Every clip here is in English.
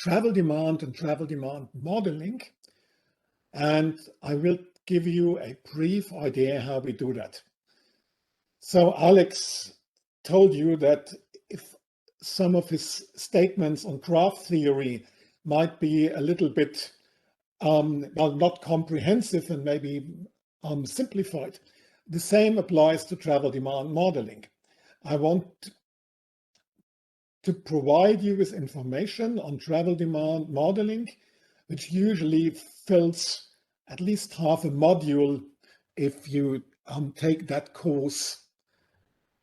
travel demand and travel demand modeling. And I will give you a brief idea how we do that. So Alex told you that if some of his statements on graph theory might be a little bit, well, not comprehensive and maybe simplified, the same applies to travel demand modeling. I want to provide you with information on travel demand modeling, which usually fills at least half a module if you take that course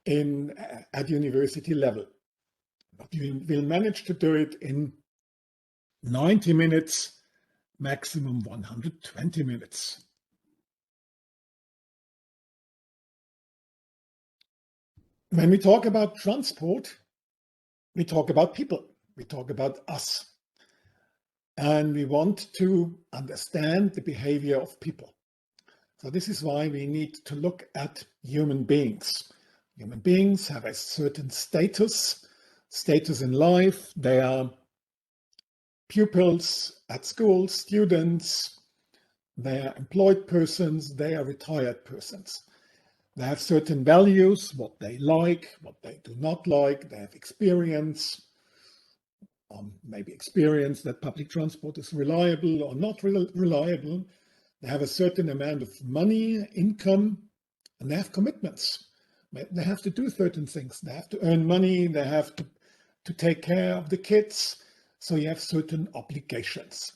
at university level. But you will manage to do it in 90 minutes, maximum 120 minutes. When we talk about transport, we talk about people, we talk about us. And we want to understand the behavior of people. So this is why we need to look at human beings. Human beings have a certain status in life. They are pupils at school, students, they are employed persons, they are retired persons. They have certain values, what they like, what they do not like. They have experience, maybe experience that public transport is reliable or not reliable. They have a certain amount of money, income, and they have commitments. They have to do certain things. They have to earn money. They have to take care of the kids. So you have certain obligations.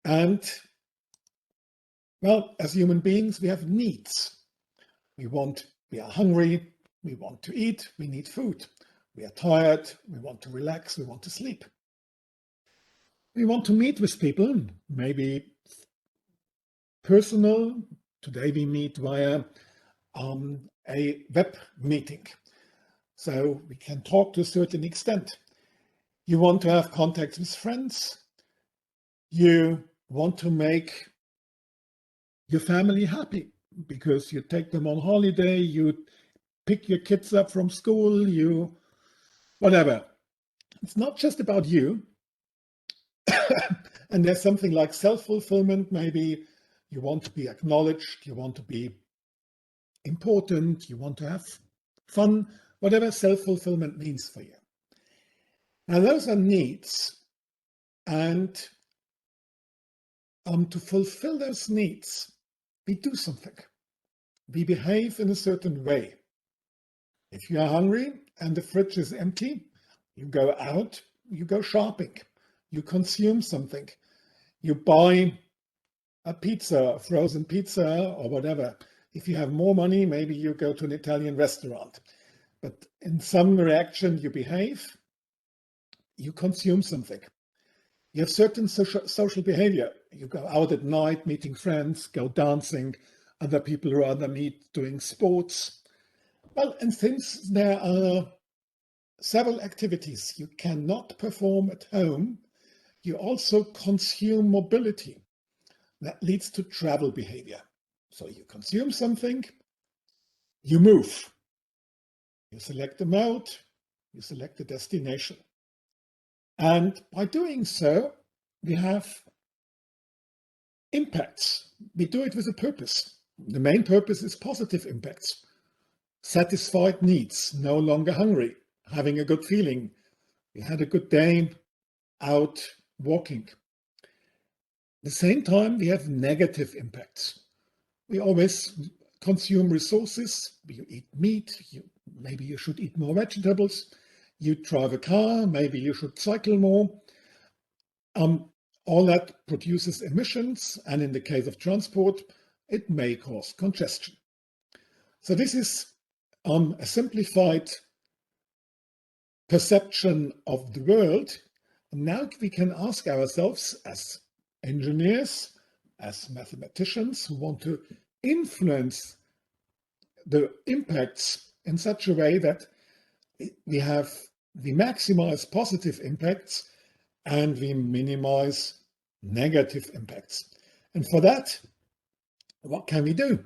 And, well, as human beings, we have needs. We are hungry, we want to eat, we need food. We are tired, we want to relax, we want to sleep. We want to meet with people, maybe personal. Today we meet via a web meeting. So we can talk to a certain extent. You want to have contacts with friends. You want to make your family happy because you take them on holiday, you pick your kids up from school, whatever. It's not just about you. And there's something like self-fulfillment. Maybe you want to be acknowledged, you want to be important, you want to have fun, whatever self-fulfillment means for you. Now those are needs, and to fulfill those needs, we do something. We behave in a certain way. If you are hungry and the fridge is empty, you go out, you go shopping, you consume something, you buy a pizza, a frozen pizza or whatever. If you have more money, maybe you go to an Italian restaurant. But in some reaction, you behave, you consume something. You have certain social behavior. You go out at night, meeting friends, go dancing, other people rather meet doing sports. Well, and since there are several activities you cannot perform at home, you also consume mobility. That leads to travel behavior. So you consume something, you move. You select the mode, you select the destination. And by doing so, we have impacts. We do it with a purpose. The main purpose is positive impacts. Satisfied needs, no longer hungry, having a good feeling. We had a good day out walking. At the same time, we have negative impacts. We always consume resources. You eat meat, maybe you should eat more vegetables. You drive a car, maybe you should cycle more. All that produces emissions, and in the case of transport, it may cause congestion. So this is a simplified perception of the world. And now we can ask ourselves as engineers, as mathematicians who want to influence the impacts in such a way that we maximize positive impacts and we minimize negative impacts. And for that, what can we do?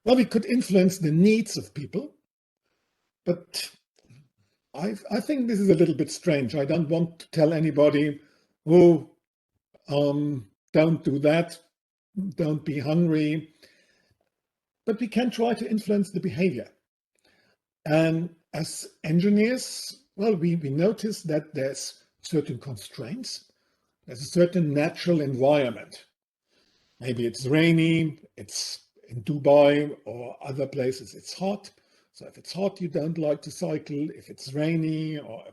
Well, we could influence the needs of people, but I think this is a little bit strange. I don't want to tell anybody, oh, don't do that, don't be hungry, but we can try to influence the behavior. And as engineers, well, we notice that there's certain constraints, there's a certain natural environment. Maybe it's rainy, it's in Dubai or other places, it's hot. So if it's hot, you don't like to cycle. If it's rainy or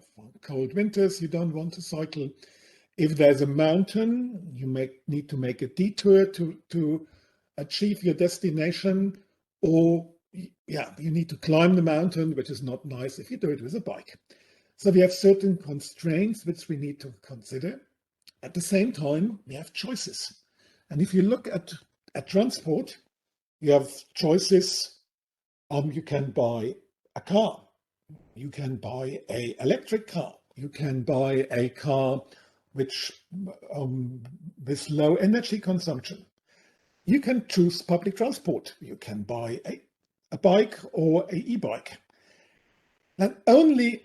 cold winters, you don't want to cycle. If there's a mountain, you need to make a detour to achieve your destination, or yeah, you need to climb the mountain, which is not nice if you do it with a bike. So we have certain constraints which we need to consider. At the same time, we have choices. And if you look at transport, you have choices. You can buy a car, you can buy an electric car, you can buy a car which with low energy consumption. You can choose public transport. You can buy a bike or an e-bike. That only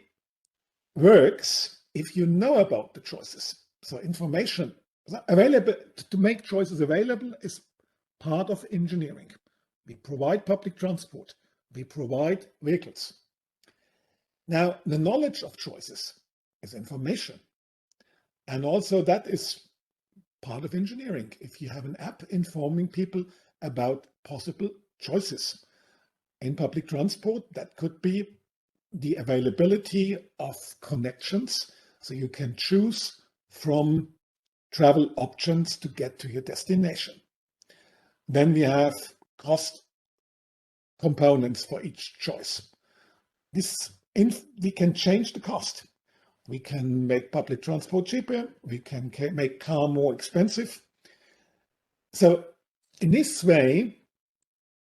works if you know about the choices. So information available to make choices available is part of engineering. We provide public transport. We provide vehicles. Now, the knowledge of choices is information. And also that is part of engineering. If you have an app informing people about possible choices in public transport, that could be the availability of connections. So you can choose from travel options to get to your destination. Then we have cost components for each choice. We can change the cost. We can make public transport cheaper. We can make car more expensive. So in this way,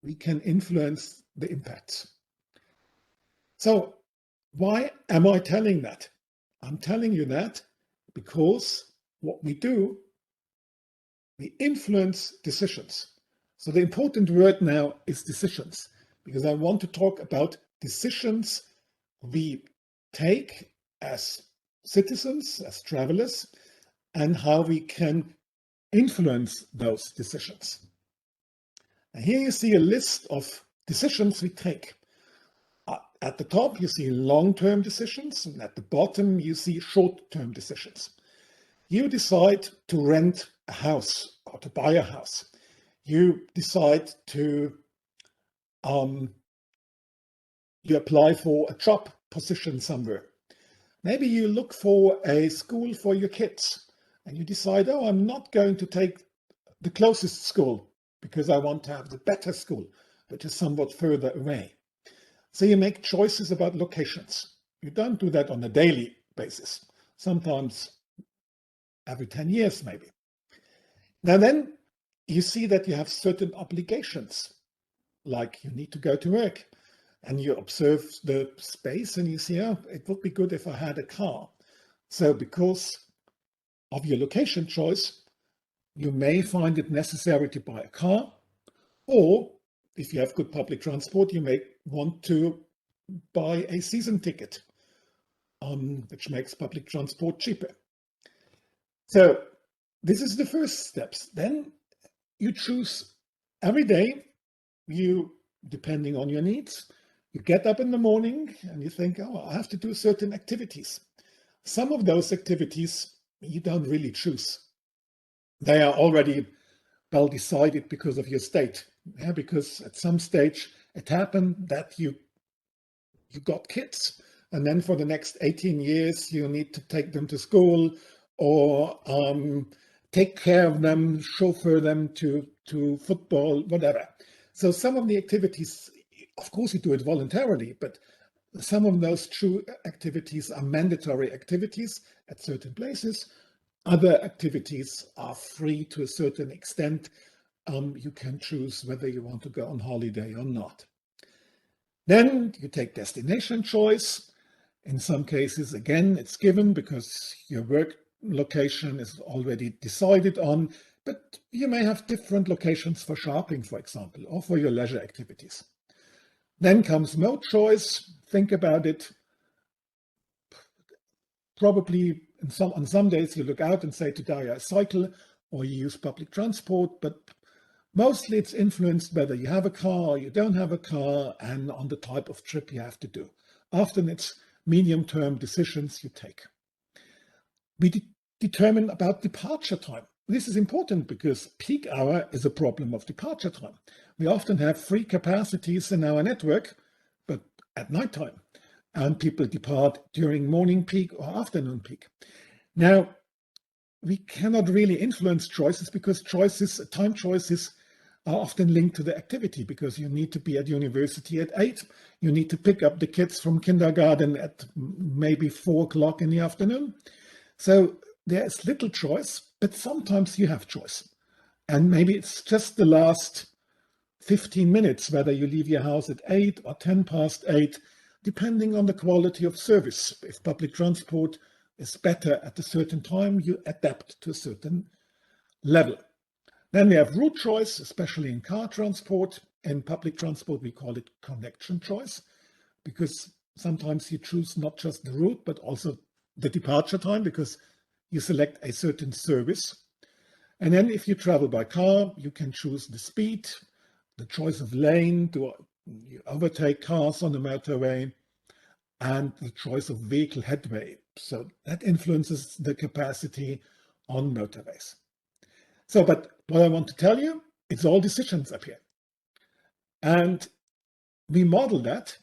we can influence the impacts. So why am I telling that? I'm telling you that because what we do, we influence decisions. So the important word now is decisions, because I want to talk about decisions we take as citizens, as travelers, and how we can influence those decisions. And here you see a list of decisions we take. At the top, you see long-term decisions, and at the bottom, you see short-term decisions. You decide to rent a house or to buy a house. You decide to you apply for a job position somewhere. Maybe you look for a school for your kids and you decide, oh, I'm not going to take the closest school because I want to have the better school, which is somewhat further away. So you make choices about locations. You don't do that on a daily basis, sometimes every 10 years maybe. Now then, you see that you have certain obligations, like you need to go to work, and you observe the space and you see, oh, it would be good if I had a car. So because of your location choice, you may find it necessary to buy a car, or if you have good public transport, you may want to buy a season ticket, which makes public transport cheaper. So this is the first steps. Then you choose every day, depending on your needs, you get up in the morning and you think, oh, I have to do certain activities. Some of those activities you don't really choose. They are already well decided because of your state. Yeah, because at some stage it happened that you got kids, and then for the next 18 years you need to take them to school or take care of them, chauffeur them to football, whatever. So some of the activities, of course you do it voluntarily, but some of those true activities are mandatory activities at certain places. Other activities are free to a certain extent. You can choose whether you want to go on holiday or not. Then you take destination choice. In some cases, again, it's given because your work location is already decided on, but you may have different locations for shopping, for example, or for your leisure activities. Then comes mode choice. Think about it. probably on some days you look out and say, today I cycle, or you use public transport, but mostly it's influenced whether you have a car or you don't have a car and on the type of trip you have to do. Often it's medium-term decisions you take. We determine about departure time. This is important because peak hour is a problem of departure time. We often have free capacities in our network, but at nighttime, and people depart during morning peak or afternoon peak. Now, we cannot really influence choices because time choices are often linked to the activity, because you need to be at university at 8, you need to pick up the kids from kindergarten at maybe 4 o'clock in the afternoon. So there is little choice, but sometimes you have choice. And maybe it's just the last 15 minutes, whether you leave your house at 8 or 10 past 8, depending on the quality of service. If public transport is better at a certain time, you adapt to a certain level. Then we have route choice, especially in car transport. In public transport, we call it connection choice, because sometimes you choose not just the route, but also the departure time, because you select a certain service. And then if you travel by car, you can choose the speed, the choice of lane, do you overtake cars on the motorway, and the choice of vehicle headway. So that influences the capacity on motorways. So, but what I want to tell you, it's all decisions up here. And we model that.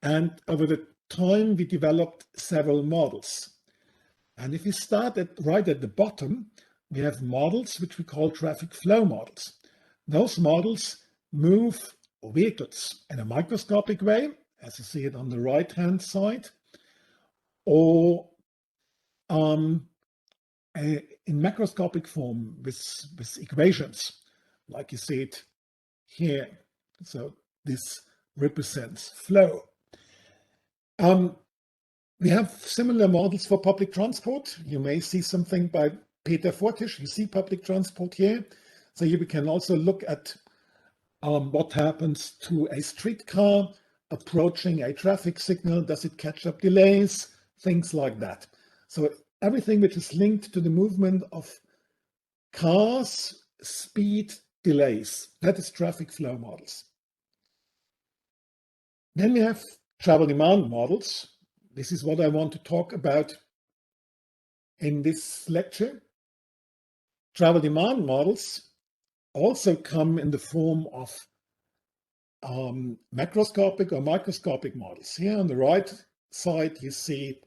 And over the time, we developed several models. And if we start right at the bottom, we have models which we call traffic flow models. Those models move vehicles in a microscopic way, as you see it on the right-hand side, or in macroscopic form with equations, like you see it here. So this represents flow. We have similar models for public transport. You may see something by Peter Fortisch. You see public transport here. So here we can also look at what happens to a streetcar approaching a traffic signal. Does it catch up delays? Things like that. So everything which is linked to the movement of cars, speed, delays. That is traffic flow models. Then we have travel demand models. This is what I want to talk about in this lecture. Travel demand models also come in the form of macroscopic or microscopic models. Here on the right side, you see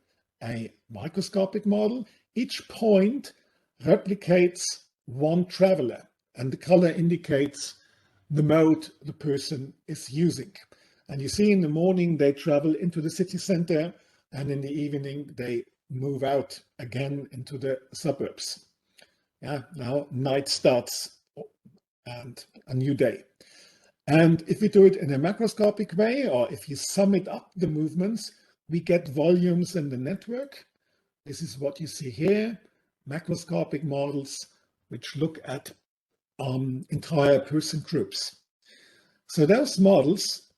a microscopic model. Each point replicates one traveler, and the color indicates the mode the person is using. And you see in the morning they travel into the city center, and in the evening they move out again into the suburbs. Yeah, now night starts and a new day. And if we do it in a macroscopic way, or if you sum it up the movements, we get volumes in the network. This is what you see here, macroscopic models which look at entire person groups. So those models,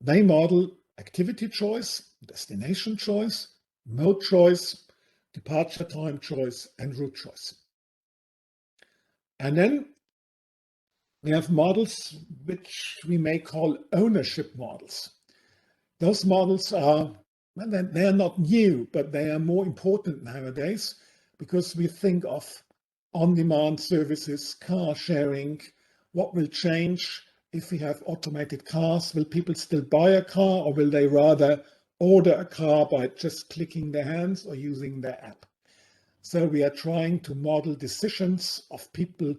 they model activity choice, destination choice, mode choice, departure time choice, and route choice. And then we have models which we may call ownership models. Those models are, well, they are not new, but they are more important nowadays because we think of on-demand services, car sharing. What will change if we have automated cars? Will people still buy a car, or will they rather order a car by just clicking their hands or using their app? So we are trying to model decisions of people,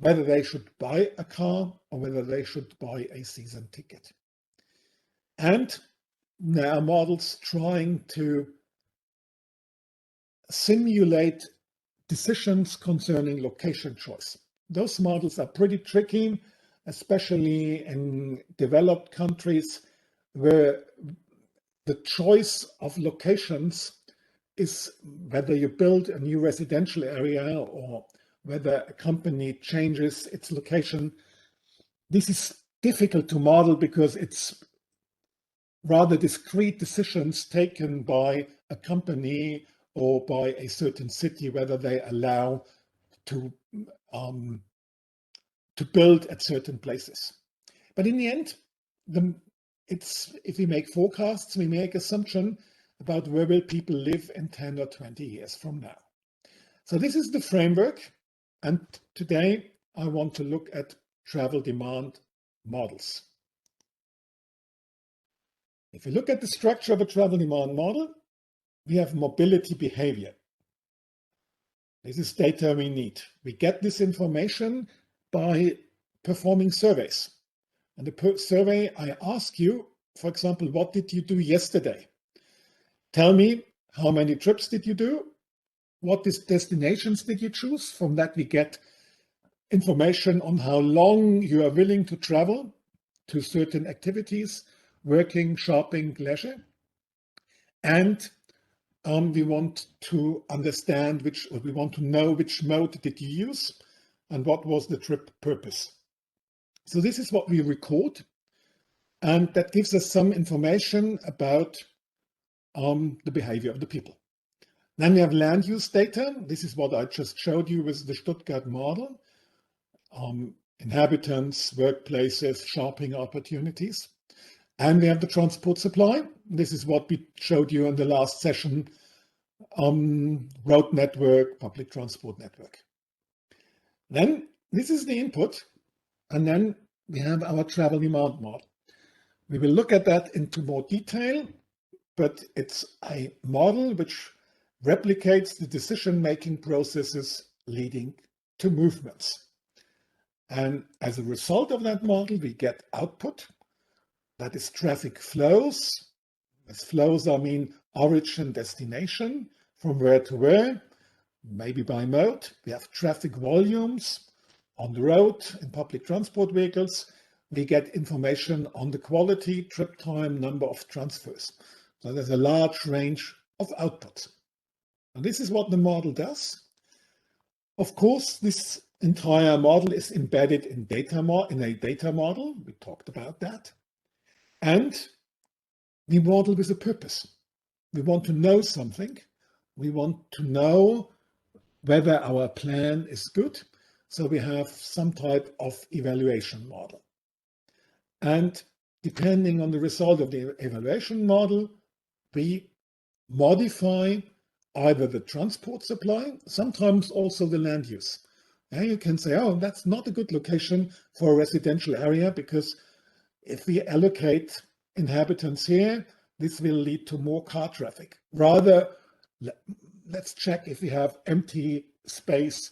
whether they should buy a car or whether they should buy a season ticket. And there are models trying to simulate decisions concerning location choice. Those models are pretty tricky, especially in developed countries where the choice of locations is whether you build a new residential area or whether a company changes its location. This is difficult to model because it's rather discrete decisions taken by a company or by a certain city whether they allow to build at certain places. But in the end, if we make forecasts, we make assumption about where will people live in 10 or 20 years from now. So this is the framework, and today I want to look at travel demand models. If you look at the structure of a travel demand model, we have mobility behavior. This is data we need. We get this information by performing surveys. And the survey, I ask you, for example, what did you do yesterday? Tell me, how many trips did you do? What destinations did you choose? From that we get information on how long you are willing to travel to certain activities, working, shopping, leisure. And we want to understand we want to know which mode did you use and what was the trip purpose. So this is what we record, and that gives us some information about the behavior of the people. Then we have land use data. This is what I just showed you with the Stuttgart model. Inhabitants, workplaces, shopping opportunities. And we have the transport supply. This is what we showed you in the last session. Road network, public transport network. Then this is the input. And then we have our travel demand model. We will look at that into more detail, but it's a model which replicates the decision-making processes leading to movements. And as a result of that model, we get output. That is traffic flows. As flows, I mean origin, destination, from where to where, maybe by mode. We have traffic volumes on the road in public transport vehicles. We get information on the quality, trip time, number of transfers. So there's a large range of outputs. And this is what the model does. Of course, this entire model is embedded in a data model. We talked about that. And we model with a purpose. We want to know something. We want to know whether our plan is good. So we have some type of evaluation model. And depending on the result of the evaluation model, we modify either the transport supply, sometimes also the land use. And you can say, oh, that's not a good location for a residential area, because if we allocate inhabitants here, this will lead to more car traffic. Rather, let's check if we have empty space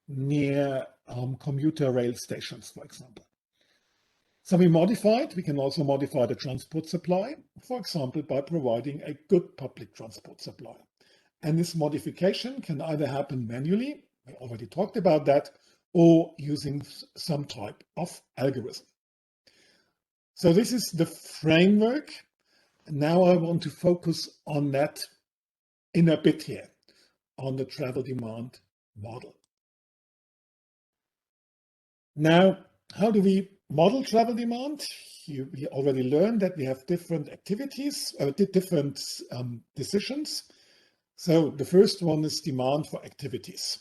near commuter rail stations, for example. So we modified. We can also modify the transport supply, for example, by providing a good public transport supply. And this modification can either happen manually, we already talked about that, or using some type of algorithm. So this is the framework. Now I want to focus on that in a bit here, on the travel demand model. Now, how do we model travel demand? We already learned that we have different activities, different decisions. So the first one is demand for activities.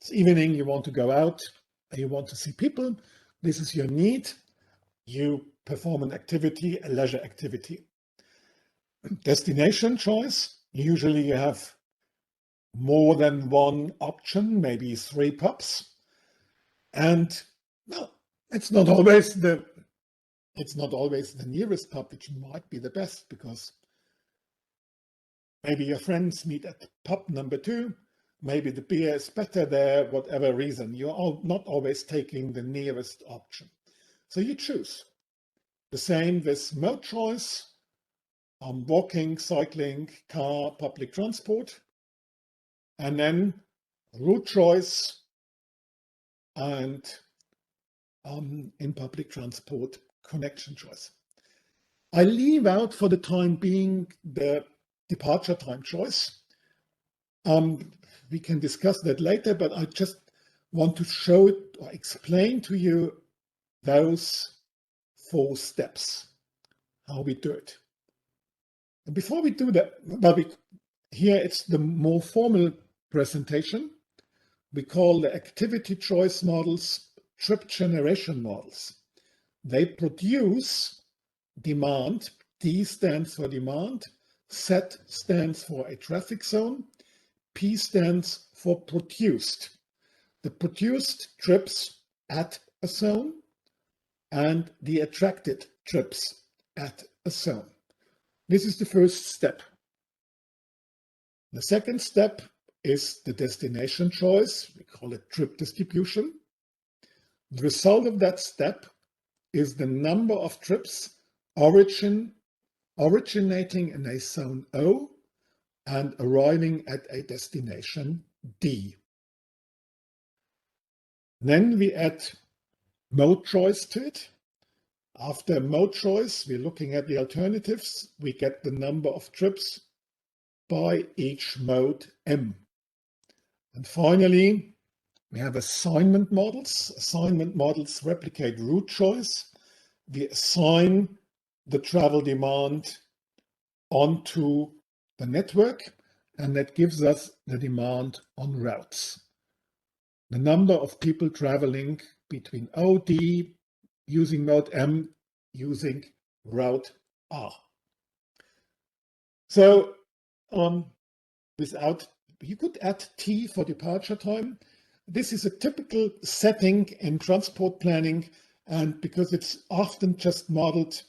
It's evening, you want to go out, you want to see people. This is your need. You perform an activity, a leisure activity. Destination choice. Usually you have more than one option, maybe 3 pubs. And well, it's not always the nearest pub which might be the best, because maybe your friends meet at pub number 2. Maybe the beer is better there, whatever reason. You're not always taking the nearest option. So you choose. The same with mode choice, walking, cycling, car, public transport. And then route choice and in public transport, connection choice. I leave out for the time being the departure time choice. We can discuss that later, but I just want to show it or explain to you those 4 steps, how we do it. And before we do that, well, here it's the more formal presentation. We call the activity choice models trip generation models. They produce demand. D stands for demand, Z stands for a traffic zone, P stands for produced. The produced trips at a zone and the attracted trips at a zone. This is the first step. The second step is the destination choice. We call it trip distribution. The result of that step is the number of trips originating in a zone O and arriving at a destination D. Then we add mode choice to it. After mode choice, we're looking at the alternatives. We get the number of trips by each mode M. And finally, we have assignment models. Assignment models replicate route choice. We assign the travel demand onto the network, and that gives us the demand on routes. The number of people traveling between OD using mode M using route R. So you could add T for departure time. This is a typical setting in transport planning, and because it's often just modeled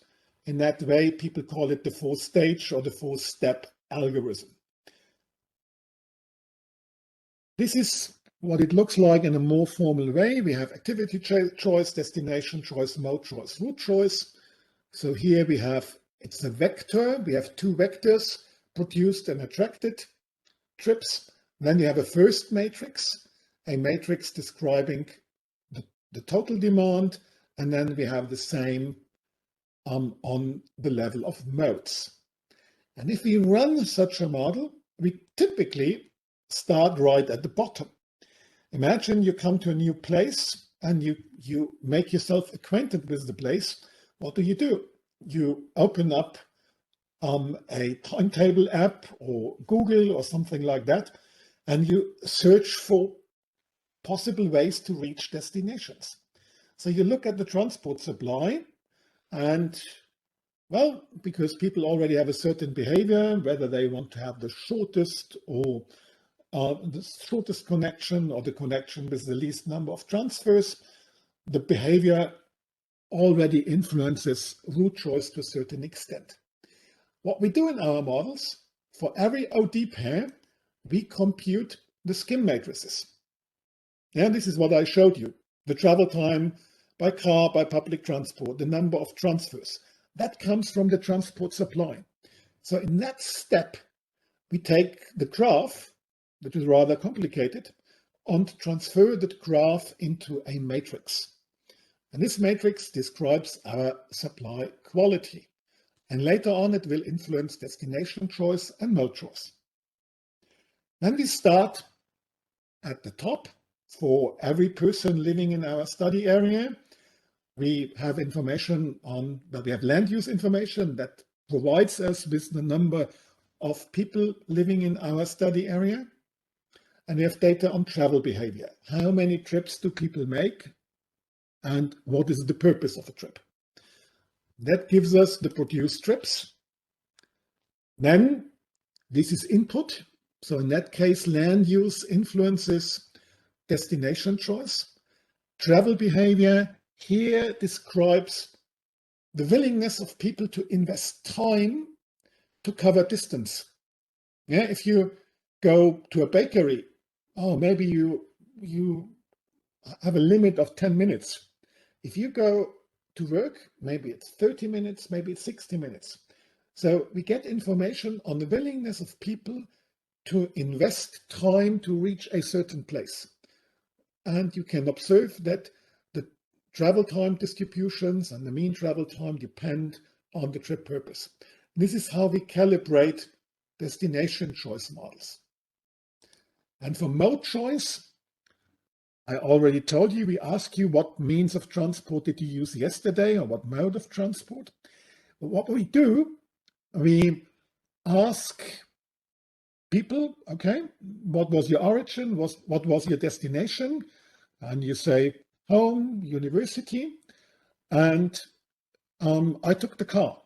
in that way, people call it the 4-stage or the 4-step algorithm. This is what it looks like in a more formal way. We have activity choice, destination choice, mode choice, route choice. So here we have, it's a vector. We have two vectors, produced and attracted trips. Then you have a first matrix, a matrix describing the total demand. And then we have the same on the level of modes. And if we run such a model, we typically start right at the bottom. Imagine you come to a new place and you make yourself acquainted with the place. What do? You open up a timetable app or Google or something like that, and you search for possible ways to reach destinations. So you look at the transport supply, and well, because people already have a certain behavior, whether they want to have the shortest connection or the connection with the least number of transfers, the behavior already influences route choice to a certain extent. What we do in our models, for every OD pair, we compute the skim matrices. Yeah, this is what I showed you. The travel time by car, by public transport, the number of transfers. That comes from the transport supply. So in that step, we take the graph, which is rather complicated, and transfer that graph into a matrix. And this matrix describes our supply quality. And later on, it will influence destination choice and mode choice. Then we start at the top. For every person living in our study area, we have information on, well, we have land use information that provides us with the number of people living in our study area. And we have data on travel behavior. How many trips do people make? And what is the purpose of a trip? That gives us the produced trips. Then this is input. So in that case, land use influences destination choice. Travel behavior here describes the willingness of people to invest time to cover distance. Yeah, if you go to a bakery, maybe you have a limit of 10 minutes. If you go to work, maybe it's 30 minutes, maybe it's 60 minutes. So we get information on the willingness of people to invest time to reach a certain place. And you can observe that the travel time distributions and the mean travel time depend on the trip purpose. This is how we calibrate destination choice models. And for mode choice, I already told you, we ask you what means of transport did you use yesterday or what mode of transport. But what we do, we ask people, okay, what was your origin, what was your destination? And you say home, university, and I took the car.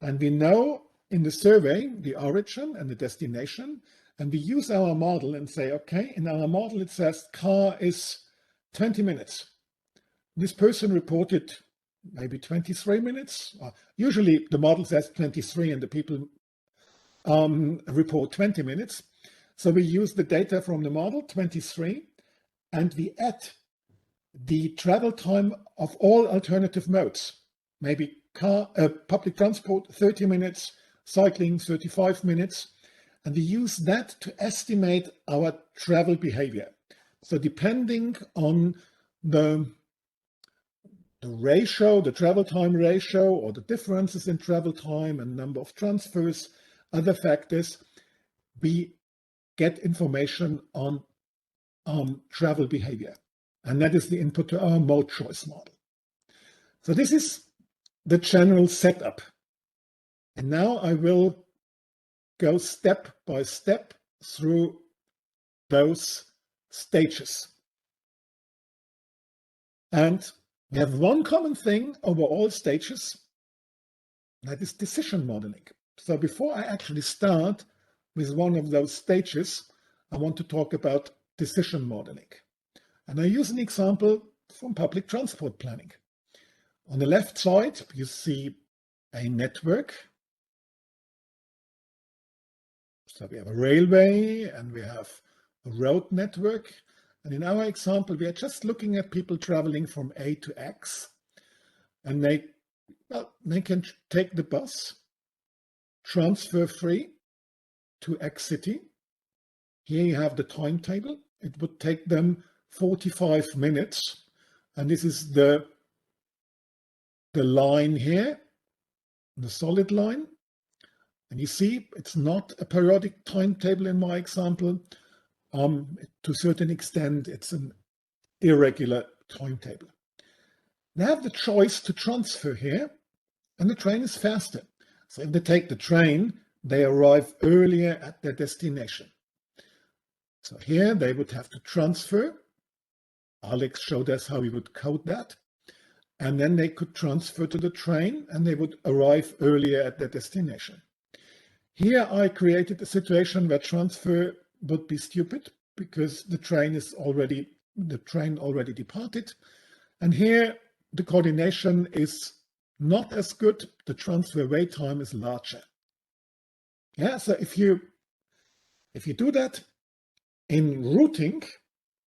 And we know in the survey the origin and the destination, and we use our model and say, okay, in our model it says car is 20 minutes. This person reported maybe 23 minutes. Usually the model says 23 and the people report 20 minutes. So we use the data from the model, 23, and we add the travel time of all alternative modes. Maybe public transport, 30 minutes, cycling, 35 minutes. And we use that to estimate our travel behavior. So depending on the ratio, the travel time ratio, or the differences in travel time and number of transfers, other factors, we get information on travel behavior. And that is the input to our mode choice model. So this is the general setup. And now I will go step by step through those stages. And we have one common thing over all stages, that is decision modeling. So before I actually start with one of those stages, I want to talk about decision modeling. And I use an example from public transport planning. On the left side, you see a network. So we have a railway and we have a road network. And in our example, we are just looking at people traveling from A to X. And they can take the bus, transfer free to X city. Here you have the timetable. It would take them 45 minutes. And this is the line here, the solid line. And you see, it's not a periodic timetable in my example. To a certain extent, it's an irregular timetable. They have the choice to transfer here, and the train is faster. So if they take the train, they arrive earlier at their destination. So here they would have to transfer. Alex showed us how we would code that. And then they could transfer to the train and they would arrive earlier at their destination. Here I created a situation where transfer would be stupid because the train already departed. And here the coordination is not as good. The transfer wait time is larger. Yeah, so if you do that in routing,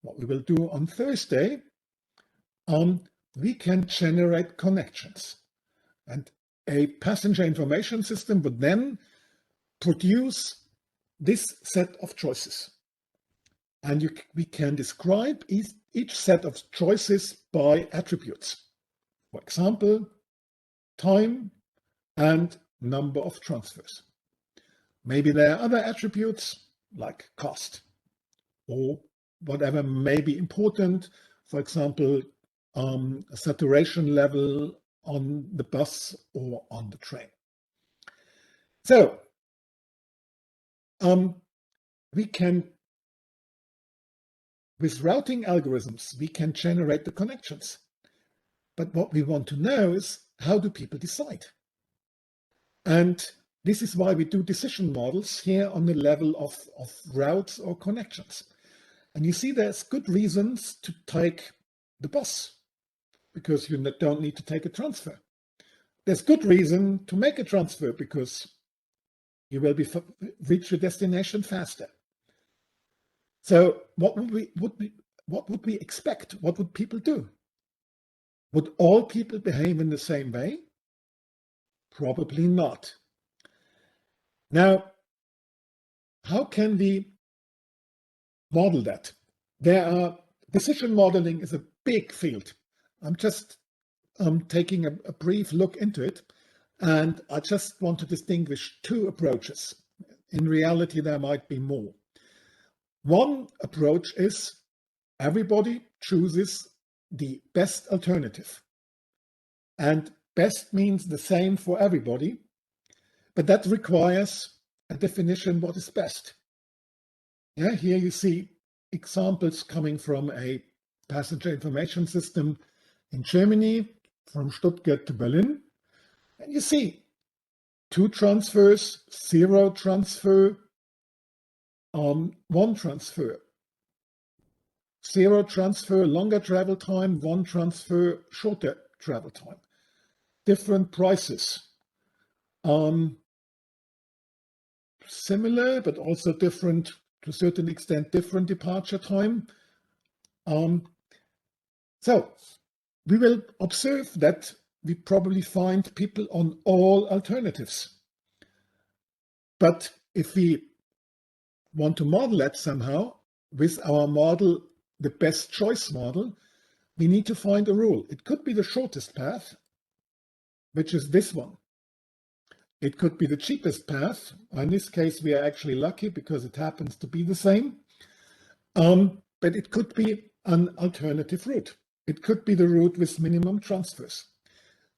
what we will do on Thursday, we can generate connections. And a passenger information system would then produce this set of choices. And we can describe each set of choices by attributes. For example, time and number of transfers. Maybe there are other attributes like cost or whatever may be important. For example, a saturation level on the bus or on the train. So with routing algorithms, we can generate the connections. But what we want to know is, how do people decide? And this is why we do decision models here on the level of routes or connections. And you see there's good reasons to take the bus, because you don't need to take a transfer. There's good reason to make a transfer, because you will reach your destination faster. So what would we expect? What would people do? Would all people behave in the same way? Probably not. Now, how can we model that? Decision modeling is a big field. I'm just taking a brief look into it, and I just want to distinguish two approaches. In reality, there might be more. One approach is everybody chooses the best alternative. And best means the same for everybody. But that requires a definition what is best. Yeah, here you see examples coming from a passenger information system in Germany, from Stuttgart to Berlin. And you see 2 transfers, 0 transfer, 1 transfer. 0 transfer, longer travel time, 1 transfer, shorter travel time. Different prices. Similar, but also different, to a certain extent, different departure time. So we will observe that we probably find people on all alternatives. But if we want to model that somehow, with our model, the best choice model, we need to find a rule. It could be the shortest path, which is this one. It could be the cheapest path. In this case, we are actually lucky because it happens to be the same. But it could be an alternative route. It could be the route with minimum transfers.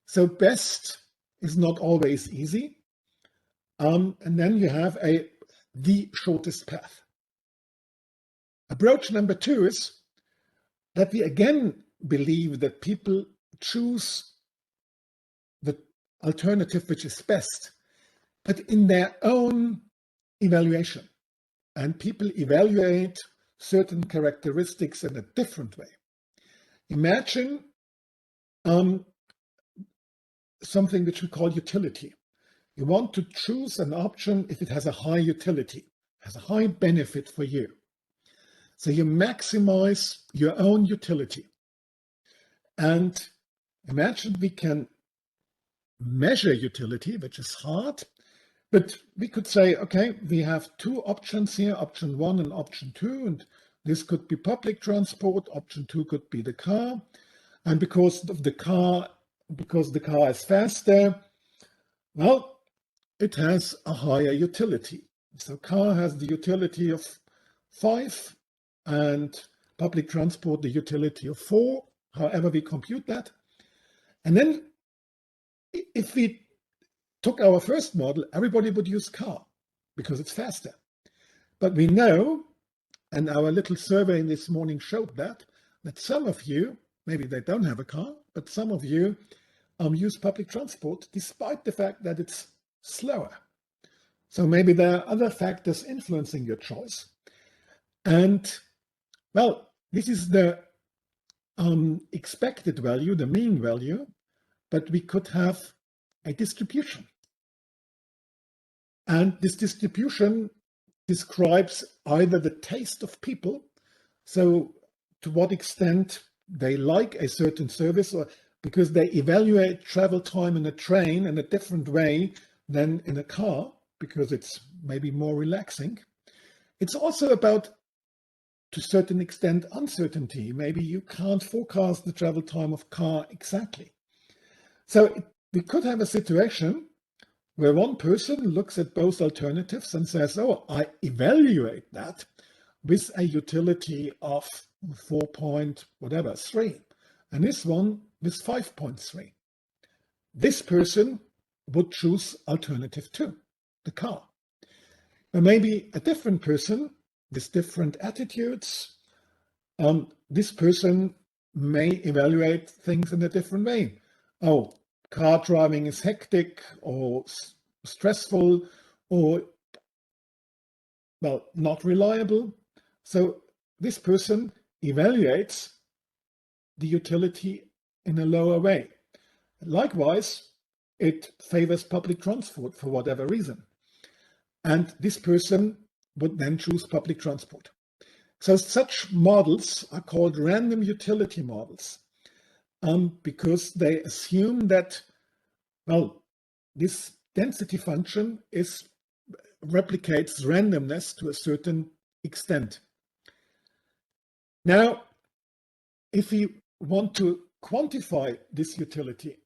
So best is not always easy. And then you have the shortest path. Approach number 2 is that we again believe that people choose the alternative which is best, but in their own evaluation. And people evaluate certain characteristics in a different way. Imagine something which we call utility. You want to choose an option if it has a high utility, has a high benefit for you. So you maximize your own utility. And imagine we can measure utility, which is hard, but we could say, okay, we have 2 options here, option 1 and option 2, and this could be public transport, option 2 could be the car. And because the car is faster, well, it has a higher utility. So car has the utility of 5 and public transport the utility of 4, however we compute that. And then if we took our first model, everybody would use car because it's faster. But we know, and our little survey this morning showed that some of you, maybe they don't have a car, but some of you use public transport despite the fact that it's slower. So maybe there are other factors influencing your choice. And well, this is the expected value, the mean value, but we could have a distribution. And this distribution describes either the taste of people, so to what extent they like a certain service, or because they evaluate travel time in a train in a different way than in a car, because it's maybe more relaxing. It's also about, to a certain extent, uncertainty. Maybe you can't forecast the travel time of car exactly. So we could have a situation where one person looks at both alternatives and says, oh, I evaluate that with a utility of 4.3, and this one with 5.3. This person would choose alternative 2, the car. Or maybe a different person with different attitudes, this person may evaluate things in a different way. Oh, car driving is hectic or stressful or, well, not reliable. So this person evaluates the utility in a lower way. Likewise, it favors public transport for whatever reason. And this person would then choose public transport. So such models are called random utility models because they assume that, well, this density function replicates randomness to a certain extent. Now, if we want to quantify this utility,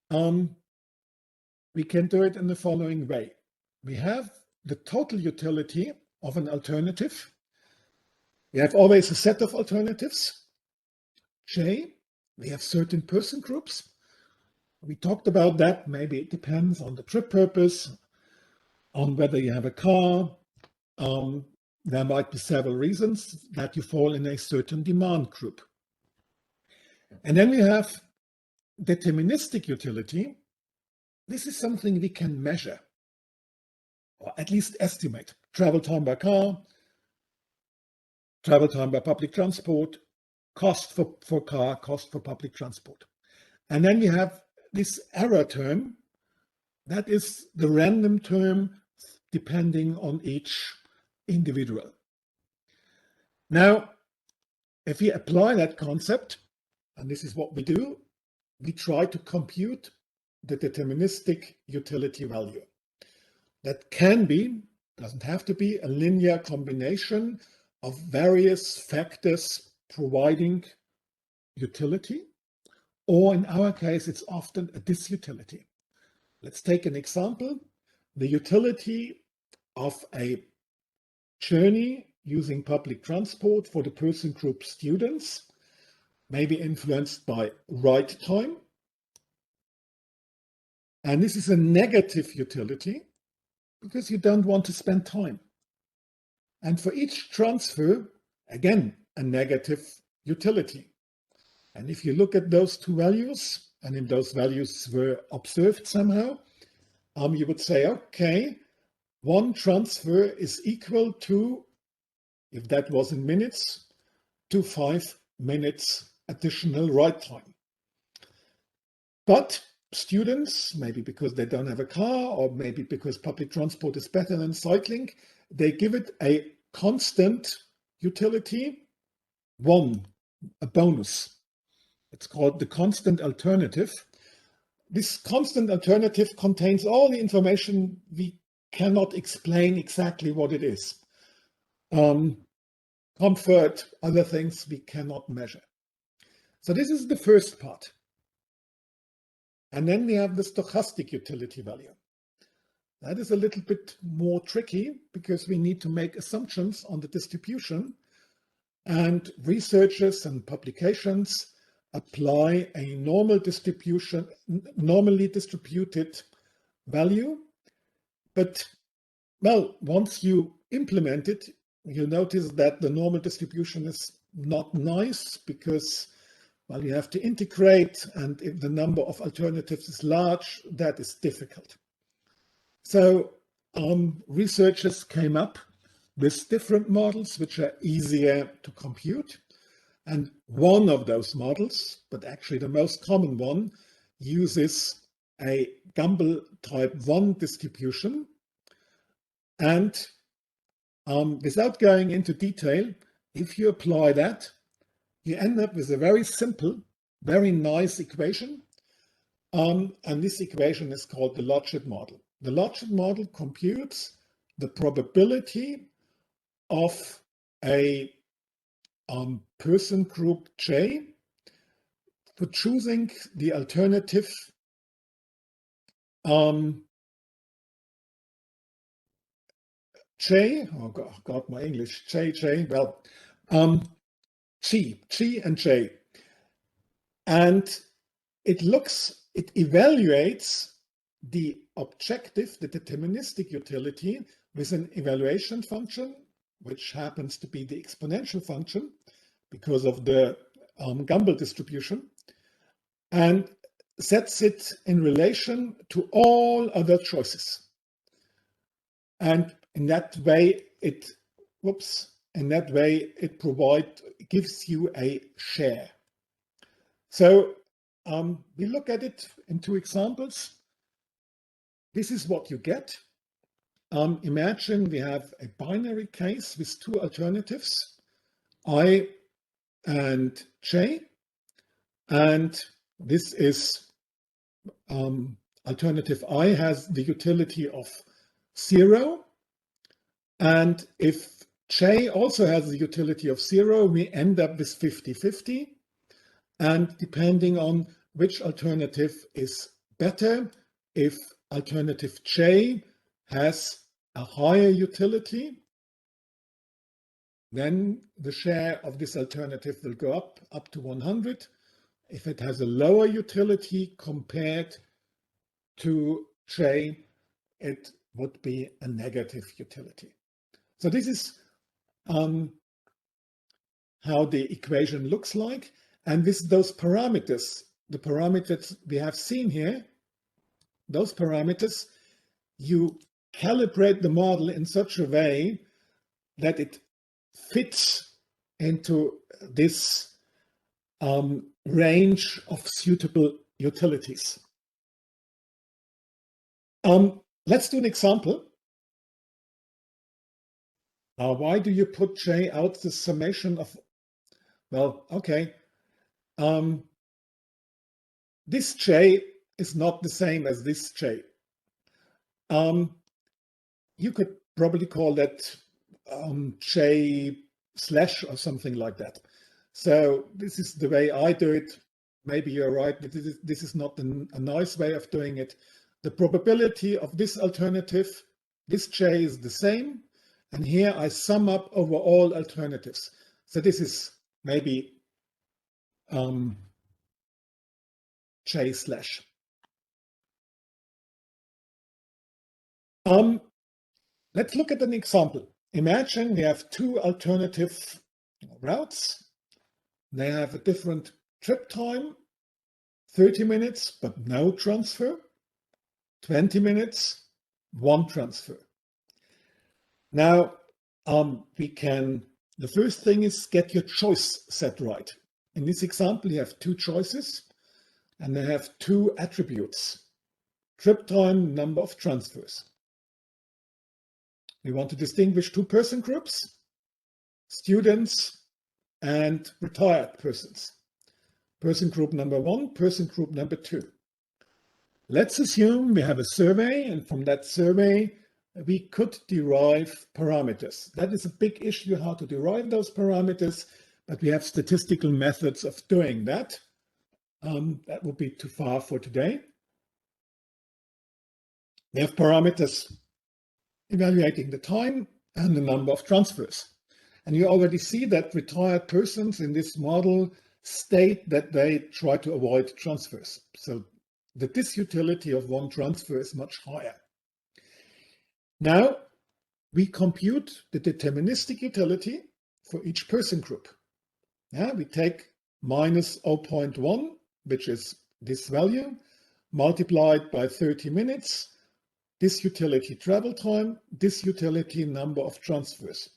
we can do it in the following way. We have the total utility of an alternative. We have always a set of alternatives, J. We have certain person groups. We talked about that. Maybe it depends on the trip purpose, on whether you have a car. There might be several reasons that you fall in a certain demand group. And then we have deterministic utility. This is something we can measure, or at least estimate. Travel time by car, travel time by public transport, cost for car, cost for public transport. And then we have this error term. That is the random term depending on each individual. Now, if we apply that concept, and this is what we do, we try to compute the deterministic utility value. That can be, doesn't have to be, a linear combination of various factors providing utility, or in our case, it's often a disutility. Let's take an example. The utility of a journey using public transport for the person group students may be influenced by ride time. And this is a negative utility because you don't want to spend time. And for each transfer, again, a negative utility. And if you look at those two values, and if those values were observed somehow, you would say, okay, one transfer is equal to, if that was in minutes, to 5 minutes additional ride time. But students, maybe because they don't have a car, or maybe because public transport is better than cycling, they give it a constant utility, 1, a bonus. It's called the constant alternative. This constant alternative contains all the information we cannot explain exactly what it is. Comfort, other things we cannot measure. So this is the first part. And then we have the stochastic utility value. That is a little bit more tricky because we need to make assumptions on the distribution, and researchers and publications apply a normally distributed value. But, well, once you implement it, you notice that the normal distribution is not nice because, well, you have to integrate, and if the number of alternatives is large, that is difficult. So researchers came up with different models which are easier to compute. And one of those models, but actually the most common one, uses a Gumbel type 1 distribution. And without going into detail, if you apply that, you end up with a very simple, very nice equation. And this equation is called the Logit model. The Logit model computes the probability of a person group J for choosing the alternative J, oh God, my English, J, well, G and J. And it evaluates the objective, the deterministic utility with an evaluation function, which happens to be the exponential function because of the Gumbel distribution, and sets it in relation to all other choices. And in that way, it gives you a share. So we look at it in two examples. This is what you get. Imagine we have a binary case with two alternatives, I and J, and this is alternative I has the utility of 0, and if J also has the utility of 0, we end up with 50-50, and depending on which alternative is better, if alternative J has a higher utility, then the share of this alternative will go up to 100. If it has a lower utility compared to J, it would be a negative utility. So this is how the equation looks like. And with those parameters, the parameters we have seen here, those parameters, you calibrate the model in such a way that it fits into this range of suitable utilities. Let's do an example. Why do you put J out the summation of, well, okay. This J is not the same as this J. You could probably call that J slash or something like that. So this is the way I do it. Maybe you're right, but this is not a nice way of doing it. The probability of this alternative, this J is the same. And here I sum up over all alternatives. So this is maybe J slash. Let's look at an example. Imagine we have two alternative routes. They have a different trip time, 30 minutes, but no transfer, 20 minutes, one transfer. Now, the first thing is get your choice set right. In this example, you have two choices, and they have two attributes, trip time, number of transfers. We want to distinguish two person groups, students and retired persons. Person group number 1, person group number 2. Let's assume we have a survey, and from that survey, we could derive parameters. That is a big issue, how to derive those parameters, but we have statistical methods of doing that. That would be too far for today. We have parameters evaluating the time and the number of transfers. And you already see that retired persons in this model state that they try to avoid transfers. So the disutility of one transfer is much higher. Now we compute the deterministic utility for each person group. We take minus 0.1, which is this value, multiplied by 30 minutes, this utility travel time, this utility number of transfers.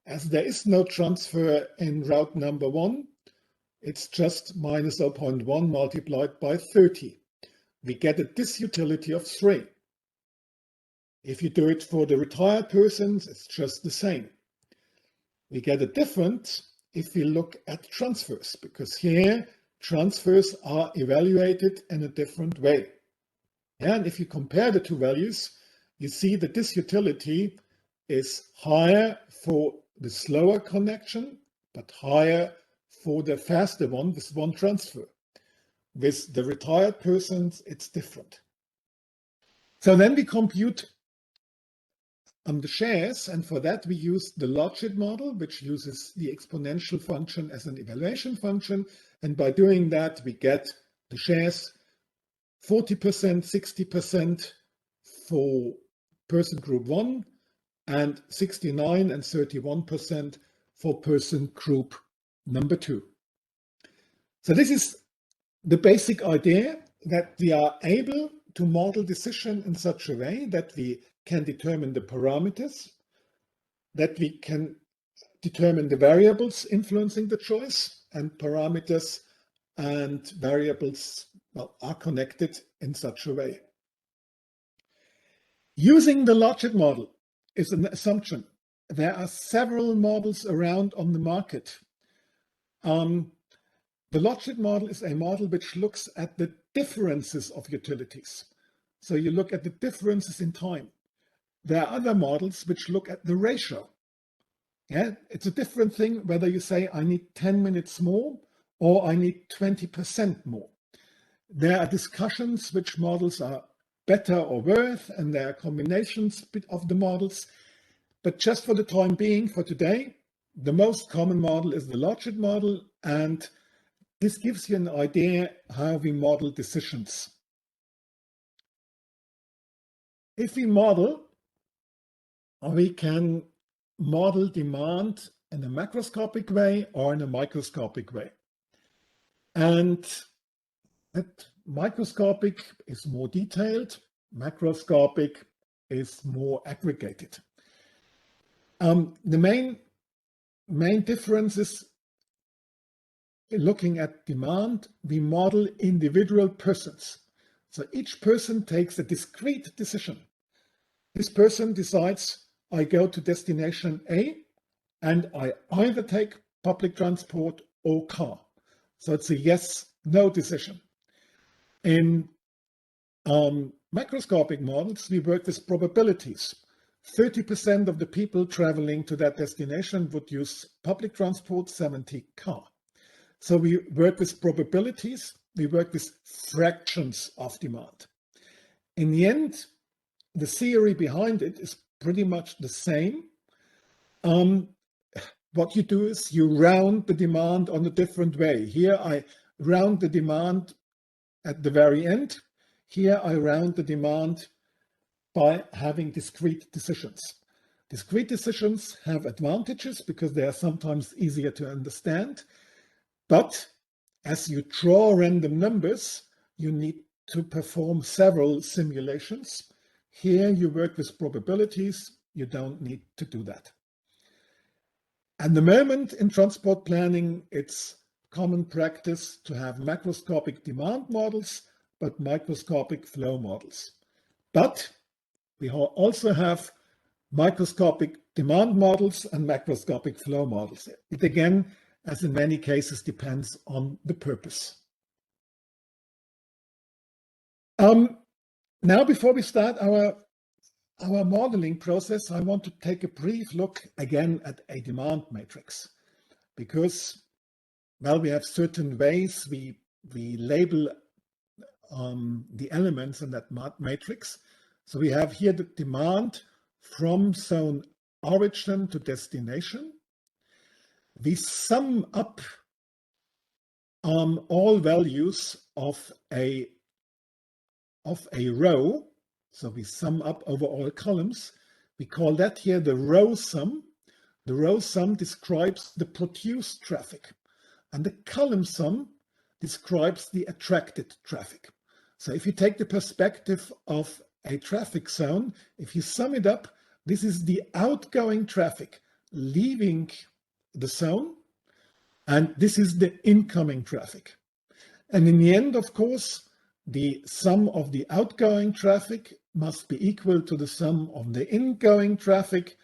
As there is no transfer in route number 1, it's just minus 0.1 multiplied by 30. We get a disutility of 3. If you do it for the retired persons, it's just the same. We get a difference if we look at transfers, because here transfers are evaluated in a different way. And if you compare the two values, you see that this utility is higher for the slower connection, but higher for the faster one with one transfer. With the retired persons, it's different. So then we compute the shares, and for that we use the Logit model, which uses the exponential function as an evaluation function. And by doing that, we get the shares 40%, 60% for person group 1, and 69 and 31% for person group number 2. So this is the basic idea, that we are able to model decision in such a way that we can determine the parameters, that we can determine the variables influencing the choice, and parameters and variables are connected in such a way. Using the Logit model is an assumption. There are several models around on the market. The Logit model is a model which looks at the differences of utilities. So you look at the differences in time. There are other models which look at the ratio. It's a different thing whether you say I need 10 minutes more or I need 20% more. There are discussions which models are better or worse, and there are combinations of the models. But just for the time being, for today, the most common model is the Logit model, and this gives you an idea how we model decisions. If we model, we can model demand in a macroscopic way or in a microscopic way. And that microscopic is more detailed, macroscopic is more aggregated. The main difference is, looking at demand, we model individual persons. So each person takes a discrete decision. This person decides, I go to destination A and I either take public transport or car. So it's a yes-no decision. In macroscopic models, we work with probabilities. 30% of the people traveling to that destination would use public transport, 70 car. So we work with probabilities, we work with fractions of demand. In the end, the theory behind it is pretty much the same. What you do is you round the demand on a different way. Here I round the demand at the very end. Here I round the demand by having discrete decisions. Discrete decisions have advantages because they are sometimes easier to understand. But as you draw random numbers, you need to perform several simulations. Here you work with probabilities. You don't need to do that. At the moment in transport planning, it's common practice to have macroscopic demand models, but microscopic flow models. But we also have microscopic demand models and macroscopic flow models. It again, as in many cases, depends on the purpose. Now, before we start our modeling process, I want to take a brief look again at a demand matrix, because, well, we have certain ways we label the elements in that matrix. So we have here the demand from zone origin to destination. We sum up all values of a row. So we sum up over all columns. We call that here the row sum. The row sum describes the produced traffic, and the column sum describes the attracted traffic. So if you take the perspective of a traffic zone, if you sum it up, this is the outgoing traffic leaving the zone, and this is the incoming traffic. And in the end, of course, the sum of the outgoing traffic must be equal to the sum of the ingoing traffic,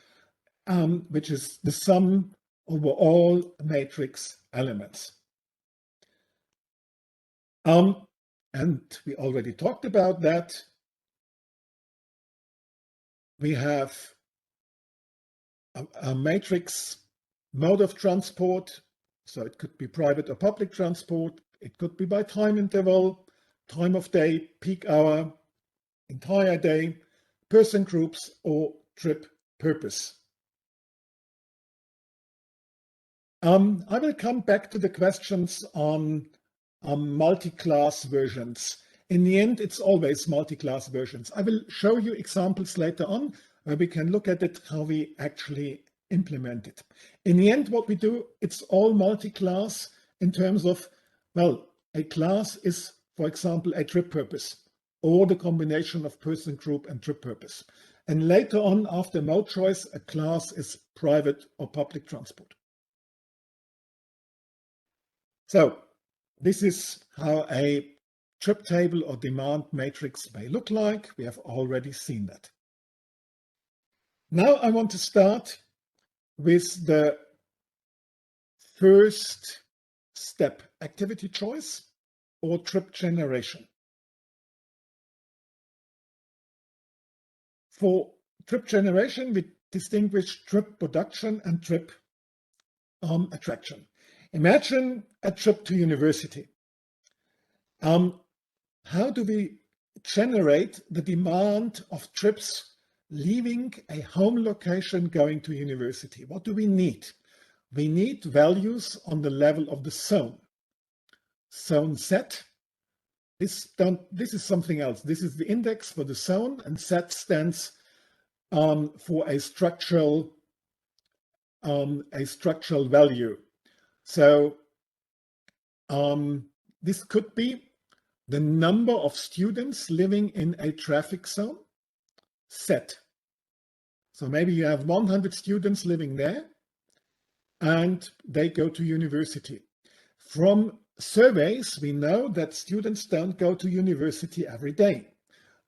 which is the sum over all matrix elements. And we already talked about that. We have a matrix mode of transport. So it could be private or public transport. It could be by time interval, time of day, peak hour, entire day, person groups, or trip purpose. I will come back to the questions on multi-class versions. In the end, it's always multi-class versions. I will show you examples later on where we can look at it, how we actually implement it. In the end, what we do, it's all multi-class in terms of, well, a class is, for example, a trip purpose, or the combination of person group and trip purpose. And later on, after mode choice, a class is private or public transport. So this is how a trip table or demand matrix may look like. We have already seen that. Now I want to start with the first step, activity choice or trip generation. For trip generation, we distinguish trip production and trip attraction. Imagine a trip to university. How do we generate the demand of trips leaving a home location going to university? What do we need? We need values on the level of the zone. zone set. This is something else. This is the index for the zone, and set stands for a structural value. So this could be the number of students living in a traffic zone set. So maybe you have 100 students living there and they go to university. From surveys, we know that students don't go to university every day.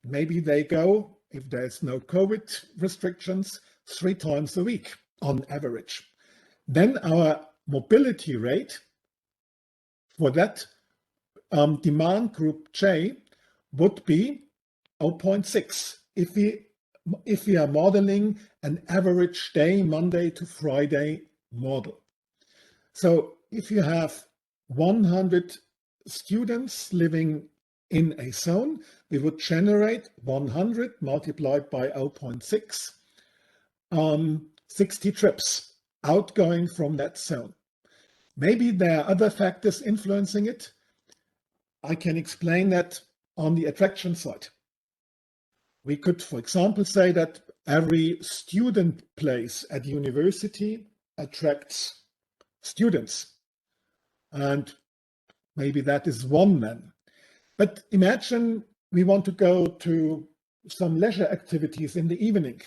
Maybe they go, if there's no COVID restrictions, 3 times a week on average. Then our mobility rate for that demand group J would be 0.6 if we are modeling an average day, Monday to Friday model. So if you have 100 students living in a zone, we would generate 100 multiplied by 0.6, 60 trips outgoing from that zone. Maybe there are other factors influencing it. I can explain that on the attraction side. We could, for example, say that every student place at university attracts students. And maybe that is one then. But imagine we want to go to some leisure activities in the evening,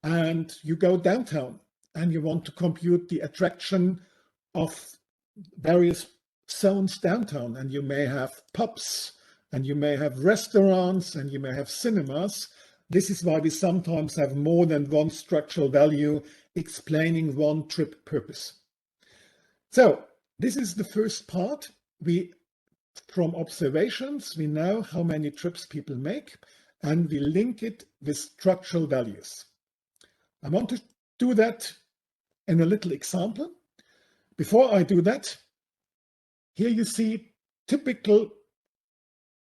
and you go downtown and you want to compute the attraction of various zones downtown, and you may have pubs and you may have restaurants and you may have cinemas. This is why we sometimes have more than one structural value explaining one trip purpose. So this is the first part. From observations, we know how many trips people make, and we link it with structural values. I want to do that in a little example. Before I do that, here you see typical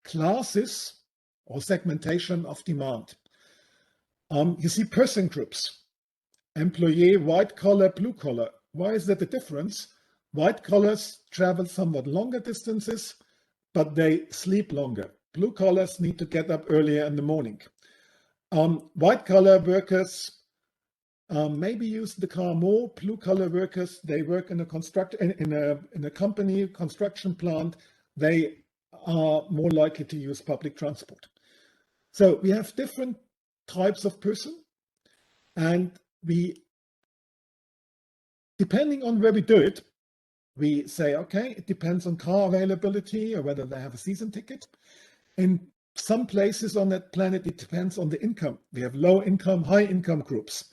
classes or segmentation of demand. You see person groups, employee, white collar, blue collar. Why is that the difference? White collars travel somewhat longer distances, but they sleep longer. Blue collars need to get up earlier in the morning. White collar workers maybe use the car more. Blue collar workers, they work in a company, construction plant. They are more likely to use public transport. So we have different types of person, and depending on where we do it, we say, okay, it depends on car availability or whether they have a season ticket. In some places on that planet, it depends on the income. We have low income, high income groups.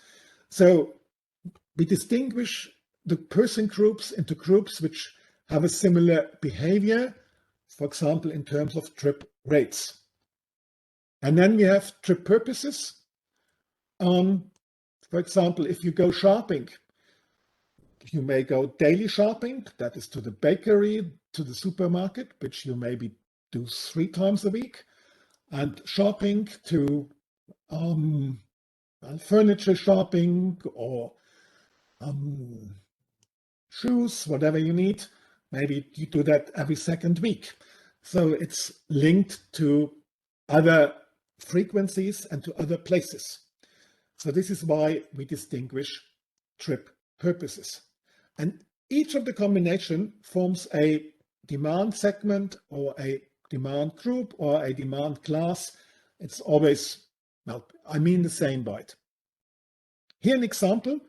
So we distinguish the person groups into groups which have a similar behavior, for example, in terms of trip rates. And then we have trip purposes. For example, if you go shopping, you may go daily shopping, that is to the bakery, to the supermarket, which you maybe do 3 times a week, and shopping to furniture shopping or shoes, whatever you need. Maybe you do that every 2nd week. So it's linked to other frequencies and to other places. So this is why we distinguish trip purposes. And each of the combination forms a demand segment or a demand group or a demand class. It's always, well, I mean the same by it. Here an example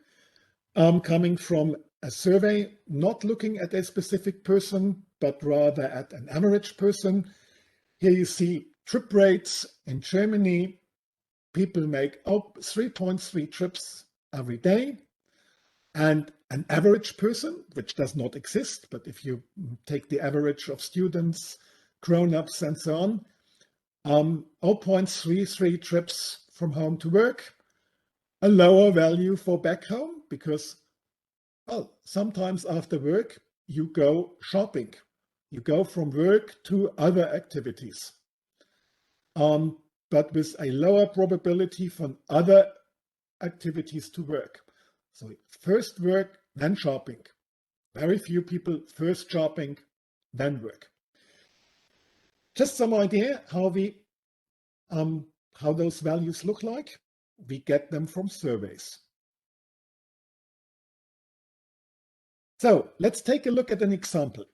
coming from a survey, not looking at a specific person, but rather at an average person. Here you see trip rates in Germany. People make 3.3 trips every day. And an average person, which does not exist, but if you take the average of students, grown-ups, and so on, 0.33 trips from home to work, a lower value for back home because, well, sometimes after work, you go shopping. You go from work to other activities, but with a lower probability from other activities to work. So first work, then shopping. Very few people first shopping, then work. Just some idea how those values look like. We get them from surveys. So let's take a look at an example.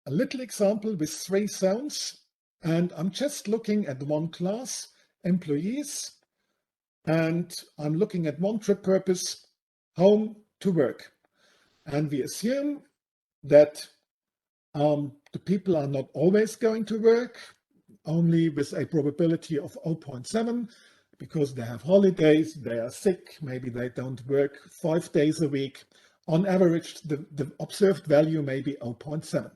A little example with 3 zones, and I'm just looking at one class, employees, and I'm looking at one trip purpose, home to work. And we assume that the people are not always going to work, only with a probability of 0.7, because they have holidays, they are sick, maybe they don't work 5 days a week. On average, the observed value may be 0.7.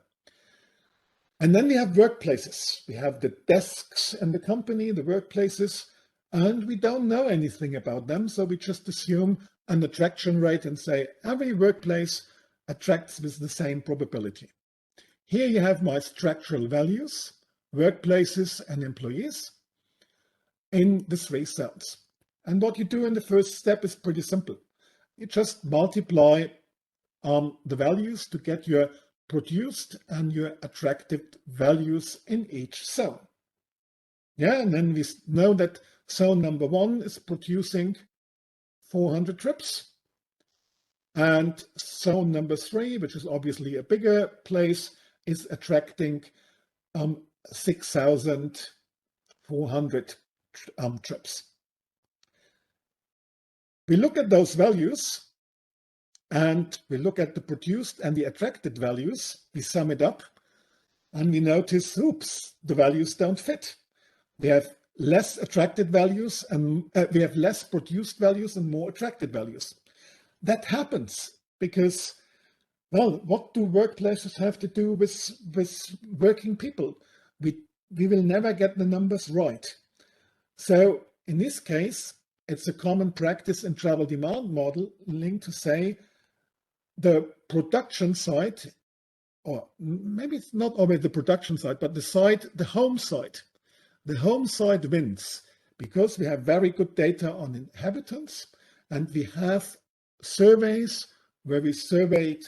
And then we have workplaces. We have the desks in the company, the workplaces, and we don't know anything about them. So we just assume an attraction rate and say every workplace attracts with the same probability. Here you have my structural values, workplaces and employees in the 3 cells. And what you do in the first step is pretty simple. You just multiply the values to get your produced and your attracted values in each zone. Yeah, and then we know that zone number 1 is producing 400 trips. And zone number 3, which is obviously a bigger place, is attracting 6,400 trips. We look at those values and we look at the produced and the attracted values. We sum it up and we notice, oops, the values don't fit. We have less attracted values and we have less produced values and more attracted values. That happens because, well, what do workplaces have to do with working people? We will never get the numbers right. So in this case, it's a common practice in travel demand modeling to say the production side, or maybe it's not always the production side, but the home side. The home side wins because we have very good data on inhabitants and we have surveys where we surveyed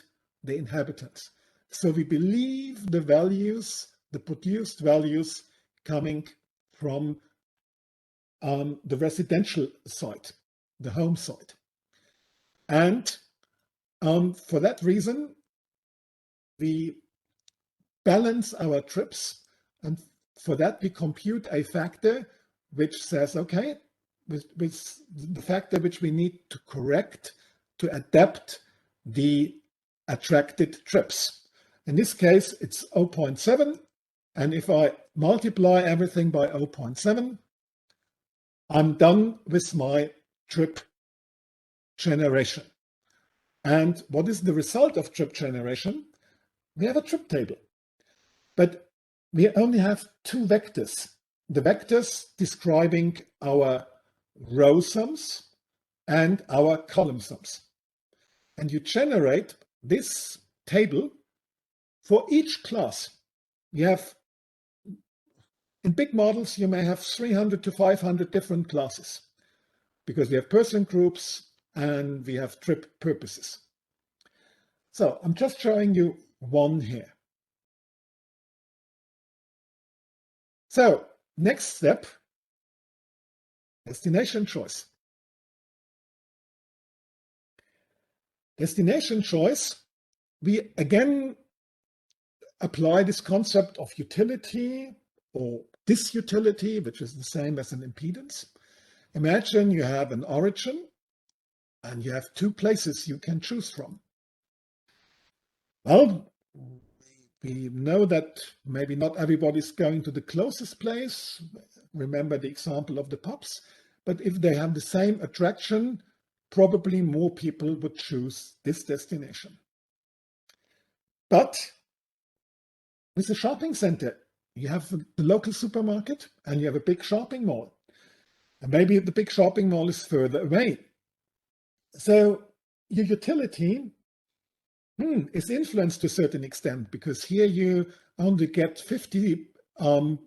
the inhabitants. So we believe the values, the produced values coming from the residential side, the home side. And for that reason, we balance our trips, and for that we compute a factor which says, okay, with the factor which we need to correct to adapt the attracted trips. In this case, it's 0.7, and if I multiply everything by 0.7, I'm done with my trip generation. And what is the result of trip generation? We have a trip table, but we only have 2 vectors. The vectors describing our row sums and our column sums. And you generate this table for each class. You have, in big models, you may have 300 to 500 different classes because we have person groups and we have trip purposes. So I'm just showing you one here. So next step, destination choice. Destination choice, we again apply this concept of utility or disutility, which is the same as an impedance. Imagine you have an origin and you have 2 places you can choose from. Well, we know that maybe not everybody's going to the closest place. Remember the example of the pubs. But if they have the same attraction, probably more people would choose this destination. But with a shopping center, you have the local supermarket and you have a big shopping mall. And maybe the big shopping mall is further away. So your utility is influenced to a certain extent because here you only get 50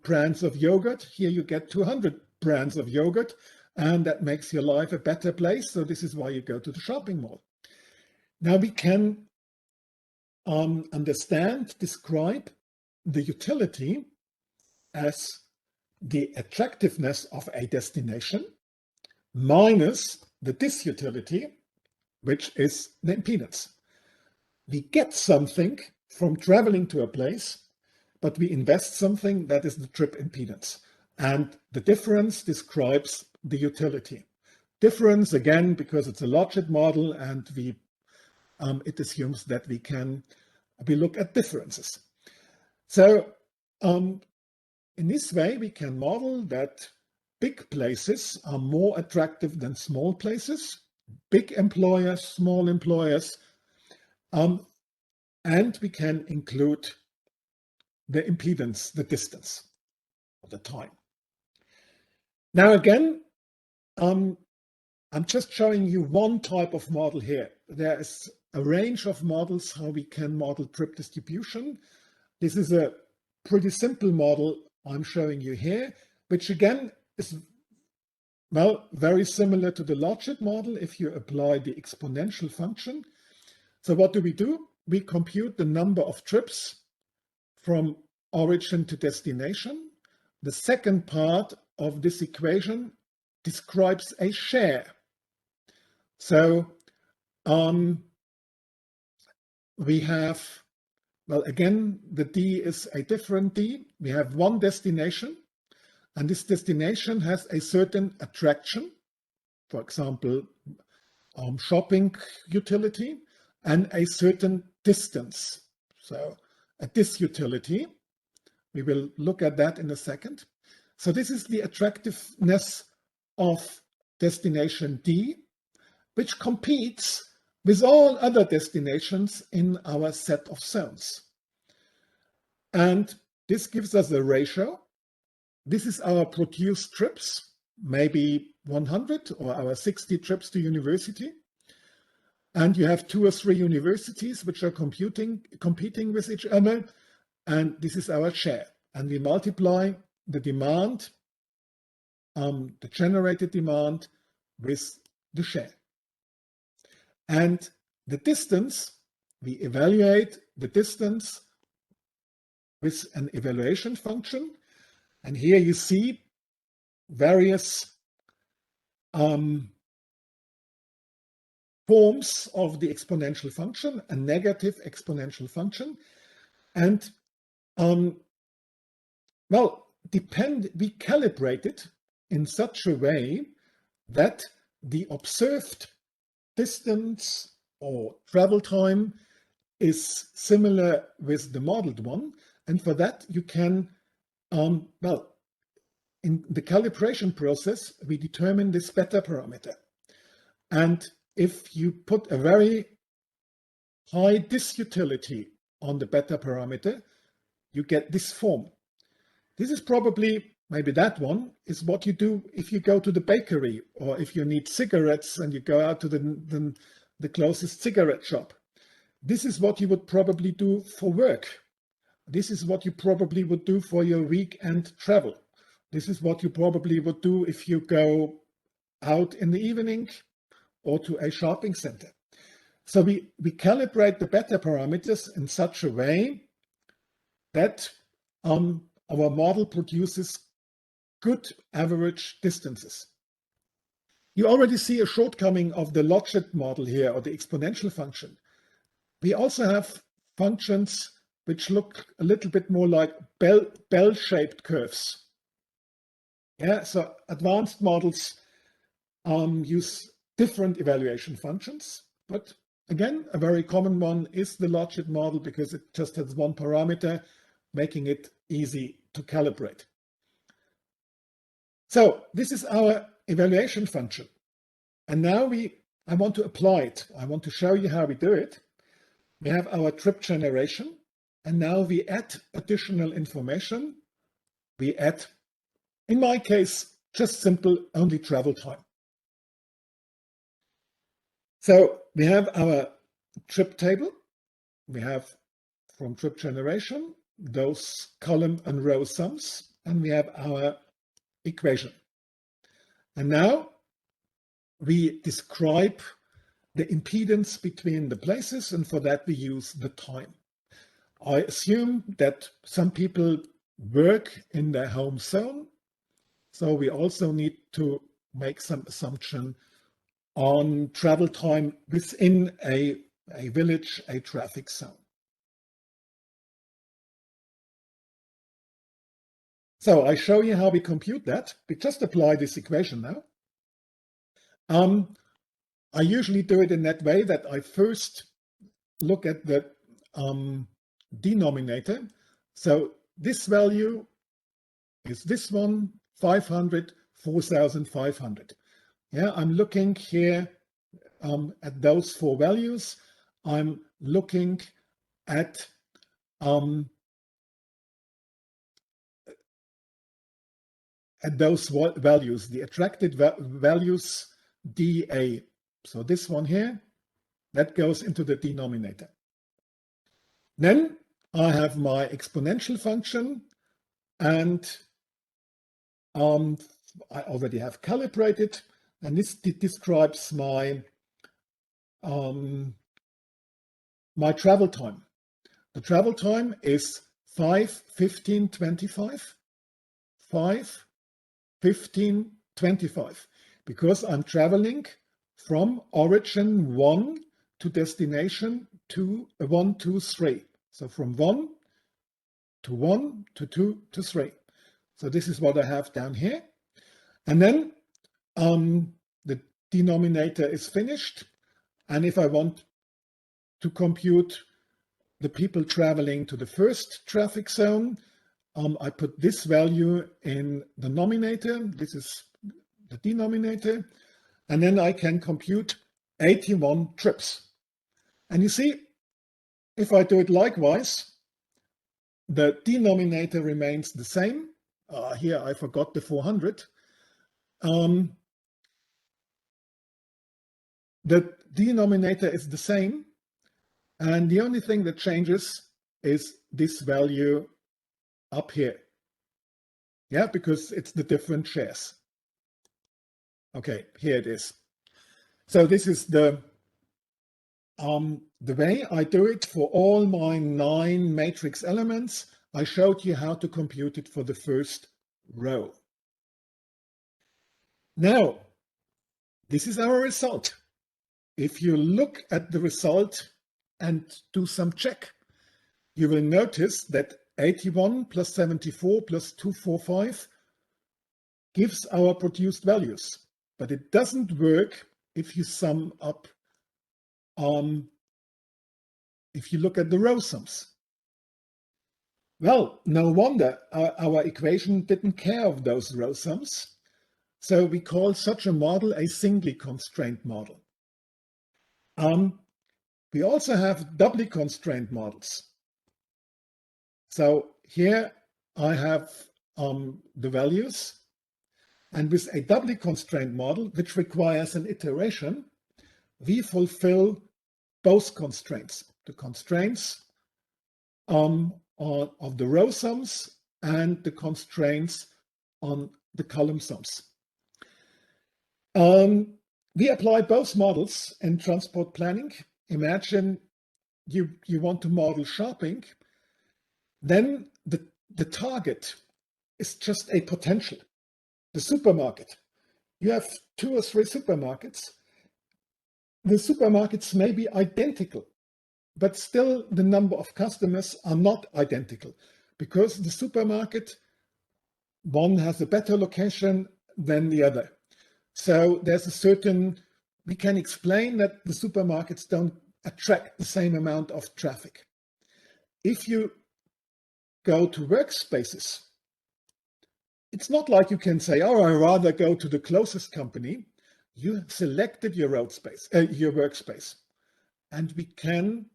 brands of yogurt. Here you get 200 brands of yogurt, and that makes your life a better place. So this is why you go to the shopping mall. Now we can understand, describe the utility as the attractiveness of a destination minus the disutility, which is the impedance. We get something from traveling to a place, but we invest something that is the trip impedance. And the difference describes the utility. Difference, again, because it's a Logit model and it assumes that we look at differences. So in this way, we can model that big places are more attractive than small places, big employers, small employers, and we can include the impedance, the distance, or the time. Now again, I'm just showing you one type of model here. There is a range of models how we can model trip distribution. This is a pretty simple model I'm showing you here, which again is, well, very similar to the Logit model if you apply the exponential function. So what do? We compute the number of trips from origin to destination. The second part of this equation describes a share. So we have, well, again, the D is a different D. We have one destination, and this destination has a certain attraction, for example, shopping utility, and a certain distance. So a disutility. We will look at that in a second. So this is the attractiveness of destination D, which competes with all other destinations in our set of zones. And this gives us a ratio. This is our produced trips, maybe 100 or our 60 trips to university. And you have 2 or 3 universities which are competing with each other. And this is our share. And we multiply the demand, the generated demand, with the share. And the distance, we evaluate the distance with an evaluation function. And here you see various forms of the exponential function, a negative exponential function. And well, we calibrate it in such a way that the observed distance or travel time is similar with the modeled one. And for that, you can, well, in the calibration process, we determine this beta parameter. And if you put a very high disutility on the beta parameter, you get this form. This is probably, maybe that one, is what you do if you go to the bakery or if you need cigarettes and you go out to the closest cigarette shop. This is what you would probably do for work. This is what you probably would do for your weekend travel. This is what you probably would do if you go out in the evening or to a shopping center. So we calibrate the beta parameters in such a way that our model produces good average distances. You already see a shortcoming of the Logit model here, or the exponential function. We also have functions which look a little bit more like bell-shaped curves. Yeah, so advanced models use different evaluation functions, but again, a very common one is the Logit model because it just has one parameter, making it easy to calibrate. So this is our evaluation function. And now I want to apply it. I want to show you how we do it. We have our trip generation, and now we add additional information. We add, in my case, just simple only travel time. So we have our trip table. We have from trip generation those column and row sums, and we have our equation. And now we describe the impedance between the places, and for that we use the time. I assume that some people work in their home zone. So we also need to make some assumption on travel time within a village, a traffic zone. So I show you how we compute that. We just apply this equation now. I usually do it in that way that I first look at the denominator. So this value is this one, 500, 4,500. Yeah, I'm looking here at those four values. I'm looking at those values, the attracted values dA. So this one here, that goes into the denominator. Then I have my exponential function, and I already have calibrated, and this describes my my travel time. The travel time is 5, 15, 25, 5, 15, 25, because I'm traveling from origin 1 to destination 2, 1, 2, 3. So from 1 to 1 to 2 to 3. So this is what I have down here. And then the denominator is finished. And if I want to compute the people traveling to the first traffic zone, I put this value in the numerator. This is the denominator. And then I can compute 81 trips. And you see, if I do it likewise, the denominator remains the same. Here I forgot the 400. The denominator is the same. And the only thing that changes is this value up here. Yeah, because it's the different shares. Okay, here it is. So this is the way I do it for all my 9 matrix elements. I showed you how to compute it for the first row. Now, this is our result. If you look at the result and do some check, you will notice that 81 plus 74 plus 245 gives our produced values, but it doesn't work if you sum up, if you look at the row sums. Well, no wonder our equation didn't care of those row sums. So we call such a model a singly constrained model. We also have doubly constrained models. So here I have the values, and with a doubly constrained model, which requires an iteration, we fulfill both constraints, the constraints of the row sums and the constraints on the column sums. We apply both models in transport planning. Imagine you want to model shopping, then the target is just a potential. The supermarket. You have 2 or 3 supermarkets. The supermarkets may be identical, but still the number of customers are not identical, because the supermarket, one has a better location than the other. So there's a certain, we can explain that the supermarkets don't attract the same amount of traffic. If you go to workspaces, it's not like you can say, oh, I'd rather go to the closest company. You have selected your your workspace. And we can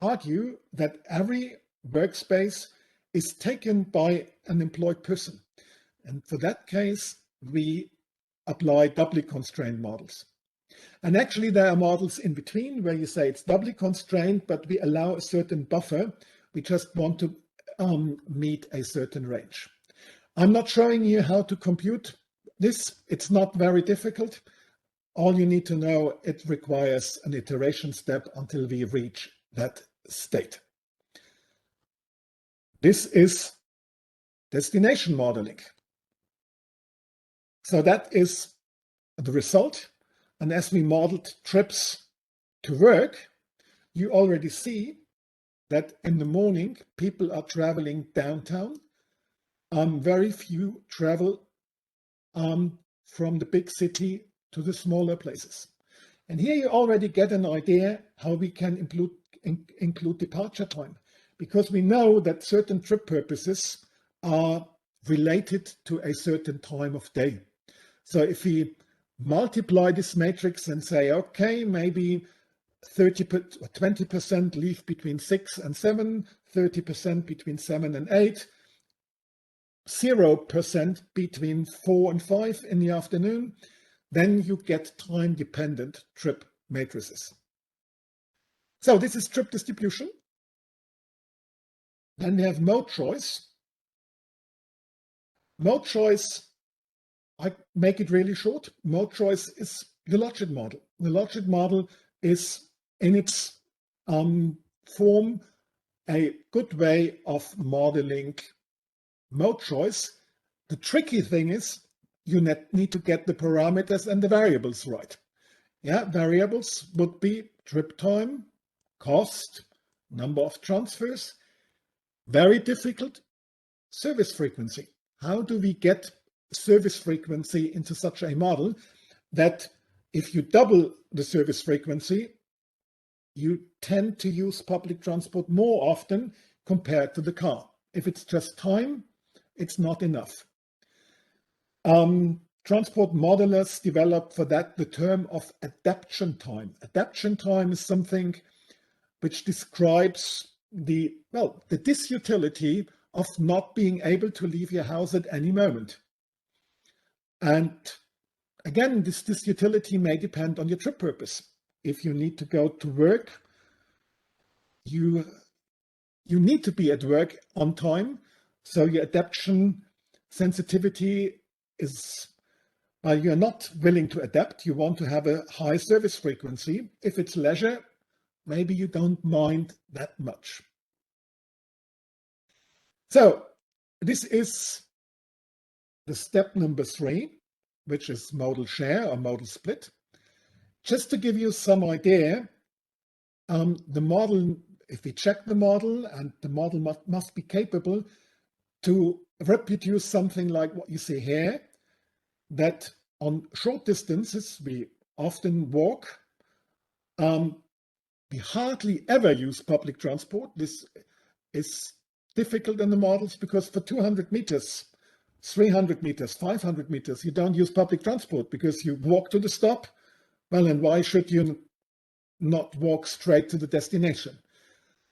argue that every workspace is taken by an employed person. And for that case, we apply doubly constrained models. And actually, there are models in between where you say it's doubly constrained, but we allow a certain buffer. We just want to meet a certain range. I'm not showing you how to compute this. It's not very difficult. All you need to know, it requires an iteration step until we reach that state. This is destination modeling. So that is the result. And as we modeled trips to work, you already see that in the morning, people are traveling downtown. Very few travel from the big city to the smaller places. And here you already get an idea how we can include departure time, because we know that certain trip purposes are related to a certain time of day. So if we multiply this matrix and say, okay, maybe 20% leave between 6 and 7, 30% between 7 and 8, 0% between 4 and 5 in the afternoon, then you get time-dependent trip matrices. So this is trip distribution. Then we have mode choice. Mode choice, I make it really short. Mode choice is the Logit model. The Logit model is in its form a good way of modeling mode choice. The tricky thing is you need to get the parameters and the variables right. Yeah, variables would be trip time, cost, number of transfers. Very difficult, service frequency. How do we get service frequency into such a model that if you double the service frequency, you tend to use public transport more often compared to the car. If it's just time, it's not enough. Transport modelers developed for that the term of adaptation time. Adaptation time is something which describes the disutility of not being able to leave your house at any moment. And again, this disutility may depend on your trip purpose. If you need to go to work, you need to be at work on time. So your adaptation sensitivity is, you're not willing to adapt. You want to have a high service frequency. If it's leisure, maybe you don't mind that much. So this is the step number 3, which is modal share or modal split. Just to give you some idea, the model, if we check the model, and the model must be capable to reproduce something like what you see here, that on short distances, we often walk. We hardly ever use public transport. This is difficult in the models because for 200 meters, 300 meters, 500 meters, you don't use public transport because you walk to the stop. Well, and why should you not walk straight to the destination?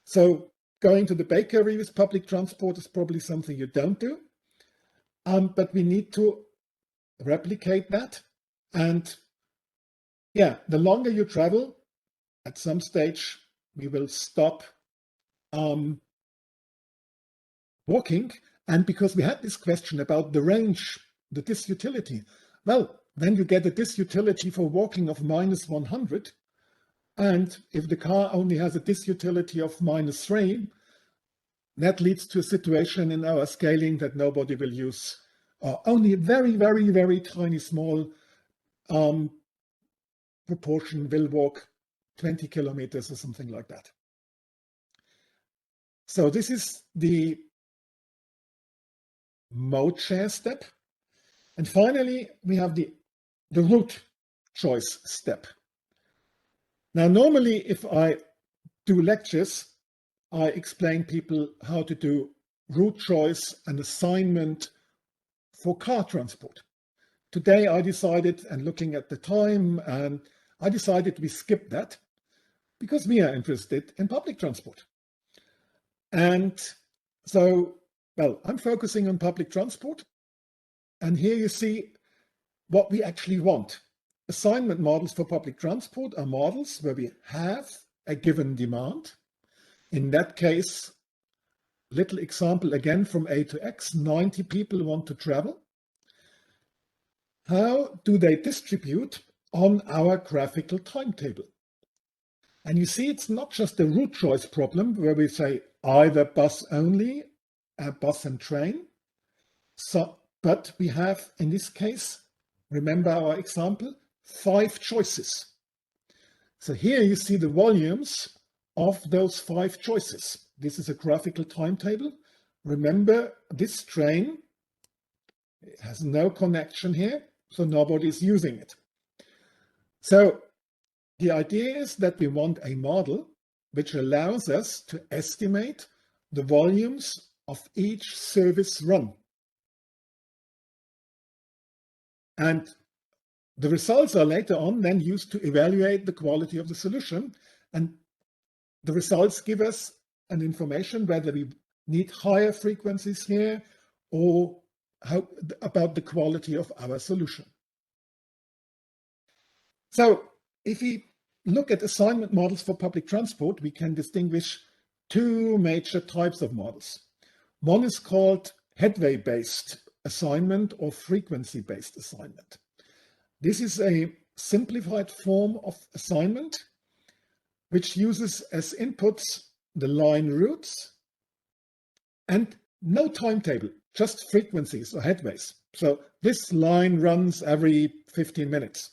So going to the bakery with public transport is probably something you don't do. But we need to replicate that. And yeah, the longer you travel, at some stage, we will stop walking. And because we had this question about the range, the disutility, well, then you get a disutility for walking of -100. And if the car only has a disutility of -3, that leads to a situation in our scaling that nobody will use, or only a very, very, very tiny small proportion will walk 20 kilometers or something like that. So this is the mode share step. And finally, we have the route choice step. Now, normally, if I do lectures, I explain people how to do route choice and assignment for car transport. Today, I decided, and looking at the time, and I decided we skip that because we are interested in public transport. And so, well, I'm focusing on public transport. And here you see what we actually want. Assignment models for public transport are models where we have a given demand. In that case, little example again from A to X, 90 people want to travel. How do they distribute on our graphical timetable? And you see, it's not just a route choice problem where we say either bus only a bus and train. But we have, in this case, remember our example, 5 choices. So here you see the volumes of those 5 choices. This is a graphical timetable. Remember, this train has no connection here, so nobody is using it. So the idea is that we want a model which allows us to estimate the volumes of each service run. And the results are later on then used to evaluate the quality of the solution. And the results give us an information whether we need higher frequencies here or about the quality of our solution. So if we look at assignment models for public transport, we can distinguish 2 major types of models. One is called headway-based assignment or frequency-based assignment. This is a simplified form of assignment which uses as inputs the line routes and no timetable, just frequencies or headways. So this line runs every 15 minutes.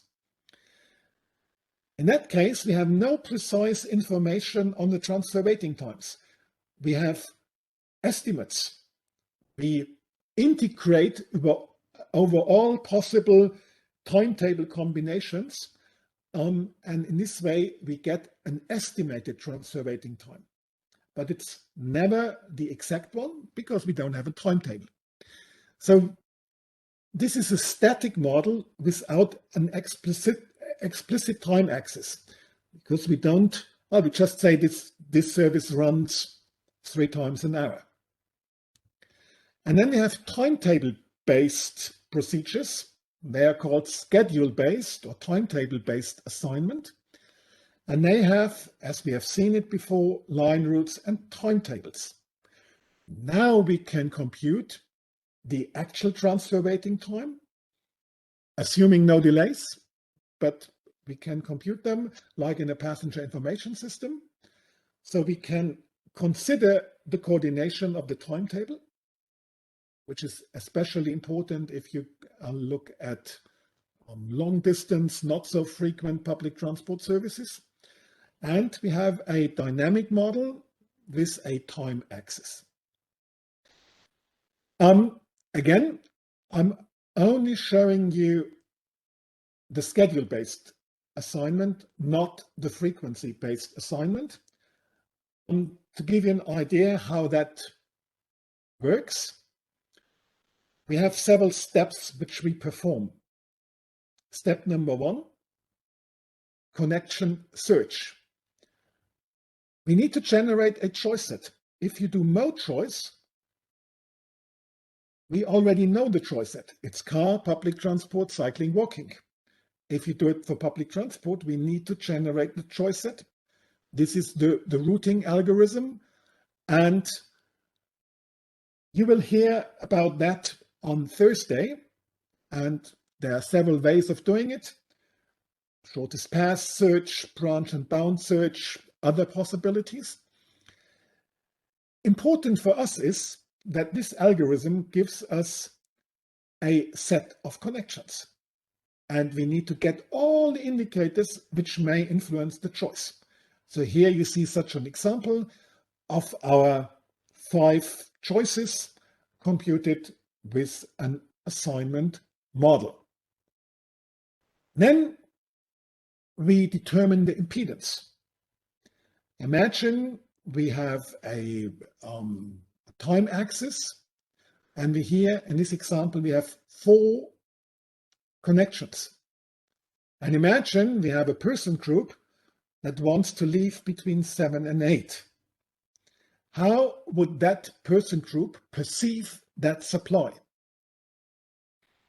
In that case, we have no precise information on the transfer waiting times. We have estimates. We integrate over all possible timetable combinations, and in this way we get an estimated transfer waiting time. But it's never the exact one because we don't have a timetable. So this is a static model without an explicit time axis, because we just say this service runs 3 times an hour. And then we have timetable-based procedures. They are called schedule-based or timetable-based assignment. And they have, as we have seen it before, line routes and timetables. Now we can compute the actual transfer waiting time, assuming no delays, but we can compute them like in a passenger information system. So we can consider the coordination of the timetable, which is especially important if you look at long distance, not so frequent public transport services. And we have a dynamic model with a time axis. Again, I'm only showing you the schedule-based assignment, not the frequency-based assignment, to give you an idea how that works. We have several steps which we perform. Step number 1, connection search. We need to generate a choice set. If you do mode choice, we already know the choice set. It's car, public transport, cycling, walking. If you do it for public transport, we need to generate the choice set. This is the routing algorithm, and you will hear about that on Thursday, and there are several ways of doing it. Shortest path search, branch and bound search, other possibilities. Important for us is that this algorithm gives us a set of connections, and we need to get all the indicators which may influence the choice. So here you see such an example of our 5 choices computed with an assignment model. Then we determine the impedance. Imagine we have a time axis, and we here in this example we have 4 connections. And imagine we have a person group that wants to leave between 7 and 8. How would that person group perceive that supply?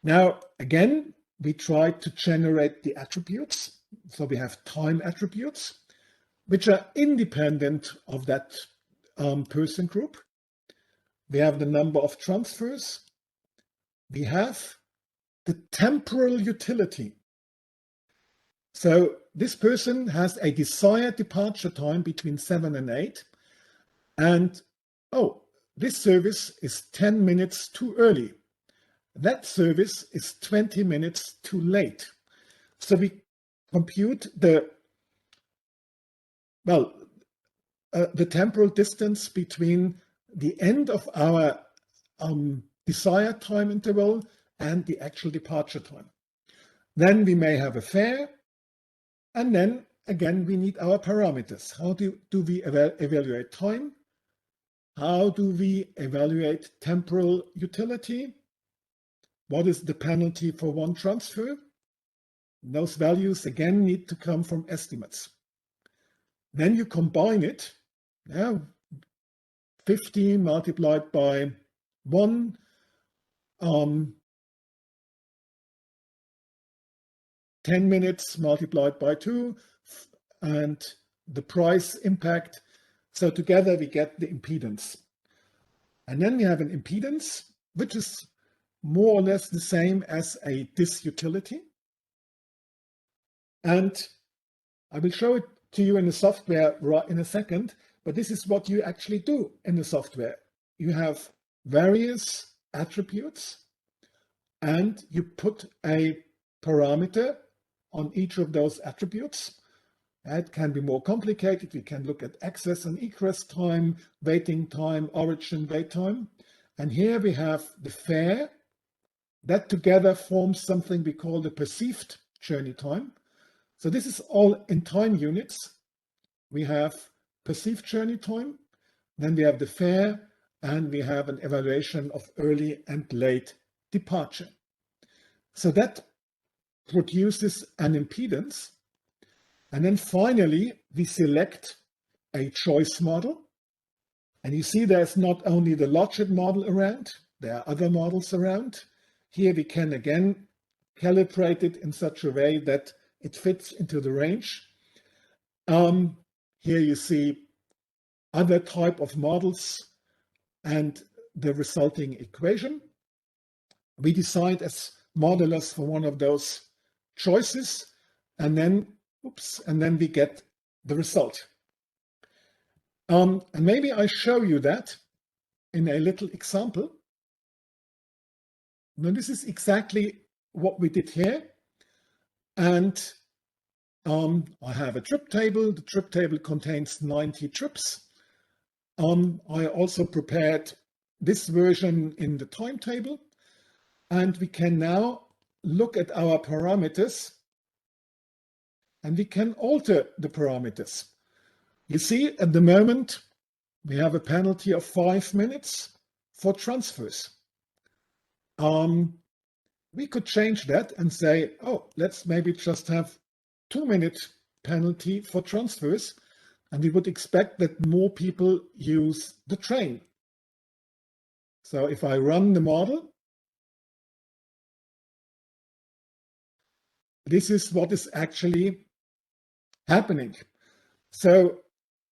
Now, again, we try to generate the attributes. So we have time attributes, which are independent of that person group. We have the number of transfers. We have the temporal utility. So this person has a desired departure time between 7 and 8. And, this service is 10 minutes too early. That service is 20 minutes too late. So we compute the temporal distance between the end of our desired time interval and the actual departure time. Then we may have a fare, and then again we need our parameters. How do we evaluate time? How do we evaluate temporal utility? What is the penalty for one transfer? Those values again need to come from estimates. Then you combine it, 50 multiplied by 1, 10 minutes multiplied by 2, and the price impact. So together we get the impedance. And then we have an impedance, which is more or less the same as a disutility. And I will show it to you in the software in a second, but this is what you actually do in the software. You have various attributes, and you put a parameter on each of those attributes. It can be more complicated. We can look at access and egress time, waiting time, origin wait time. And here we have the fare. That together forms something we call the perceived journey time. So this is all in time units. We have perceived journey time, then we have the fare, and we have an evaluation of early and late departure. So that produces an impedance. And then finally, we select a choice model. And you see there's not only the Logit model around, there are other models around. Here we can again calibrate it in such a way that it fits into the range. Here you see other type of models and the resulting equation. We decide as modelers for one of those choices, and then we get the result. And maybe I show you that in a little example. Now this is exactly what we did here. And I have a trip table. The trip table contains 90 trips. I also prepared this version in the timetable. And we can now look at our parameters, and we can alter the parameters. You see, at the moment, we have a penalty of 5 minutes for transfers. We could change that and say, oh, let's maybe just have 2-minute penalty for transfers, and we would expect that more people use the train. So if I run the model, this is what is actually happening. So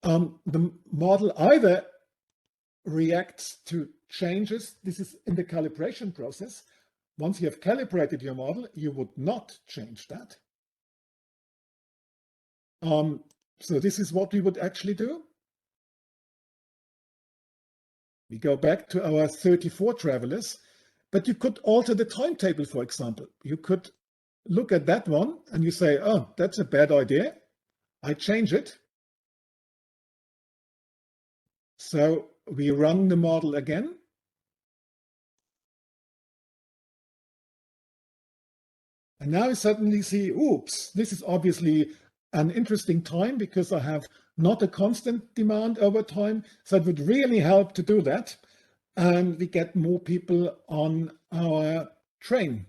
the model either reacts to changes. This is in the calibration process. Once you have calibrated your model, you would not change that. So this is what we would actually do. We go back to our 34 travelers, but you could alter the timetable, for example. You could look at that one and you say, oh, that's a bad idea. I change it. So we run the model again. And now we suddenly see, oops, this is obviously an interesting time because I have not a constant demand over time. So it would really help to do that. And we get more people on our train.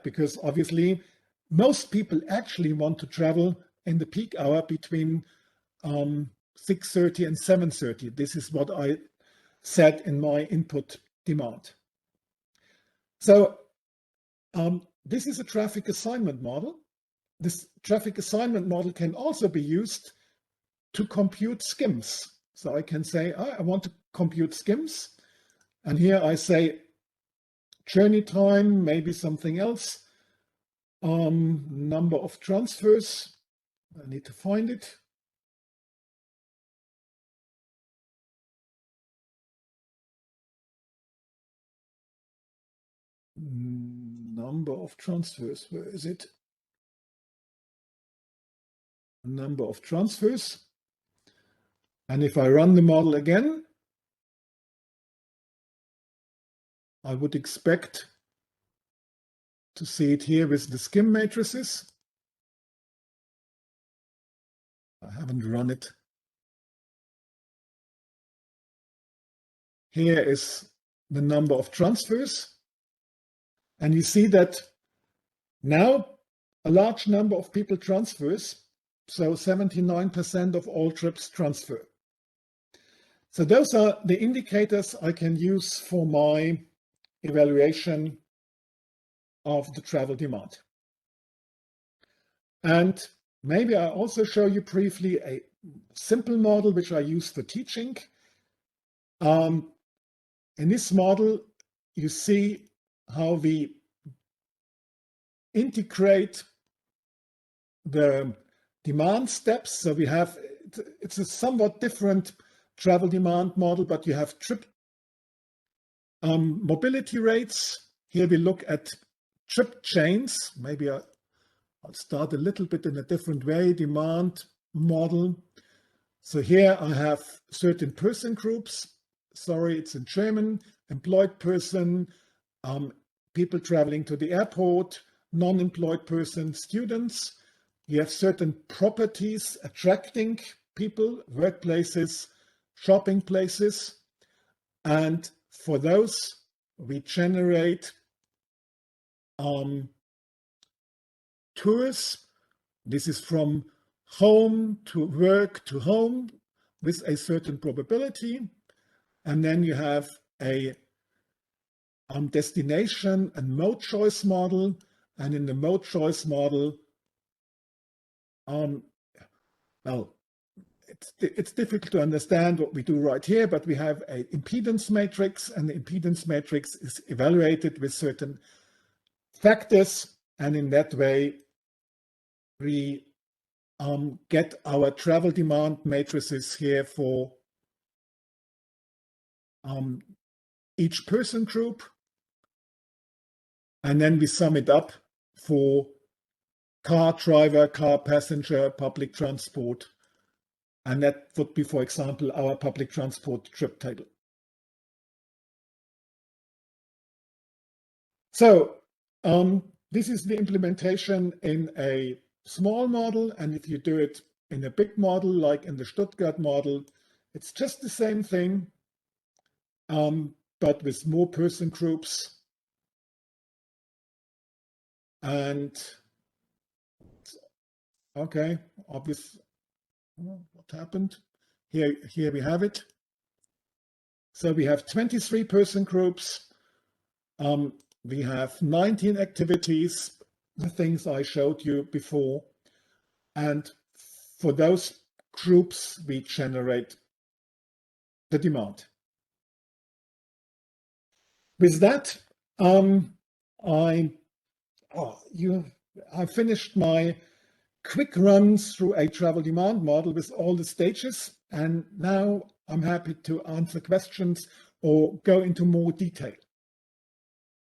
Because obviously most people actually want to travel in the peak hour between 6:30 and 7:30. This is what I said in my input demand. So this is a traffic assignment model. This traffic assignment model can also be used to compute skims. So I can say, I want to compute skims. And here I say journey time, maybe something else. Number of transfers. I need to find it. number of transfers. Where is it? Number of transfers. And if I run the model again, I would expect to see it here with the skim matrices. I haven't run it. Here is the number of transfers. And you see that now a large number of people transfers. So 79% of all trips transfer. So those are the indicators I can use for my evaluation of the travel demand. And maybe I also show you briefly a simple model which I use for teaching. In this model, you see how we integrate the demand steps. So we have, it's a somewhat different travel demand model, but you have trip mobility rates. Here we look at trip chains. Maybe I'll start a little bit in a different way, demand model. So here I have certain person groups. Sorry, it's in German. Employed person, people traveling to the airport, non-employed person, students. You have certain properties attracting people, workplaces, shopping places. And for those, we generate tours. This is from home to work to home with a certain probability. And then you have a destination and mode choice model. And in the mode choice model, well, it's difficult to understand what we do right here, but we have an impedance matrix, and the impedance matrix is evaluated with certain factors. And in that way, we get our travel demand matrices here for each person group. And then we sum it up for car driver, car passenger, public transport. And that would be, for example, our public transport trip table. So this is the implementation in a small model. And if you do it in a big model, like in the Stuttgart model, it's just the same thing, but with more person groups. And okay, obvious. What happened? Here we have it. So we have 23 person groups. We have 19 activities, the things I showed you before. And for those groups, we generate the demand. With that, I finished my quick run through a travel demand model with all the stages. And now I'm happy to answer questions or go into more detail.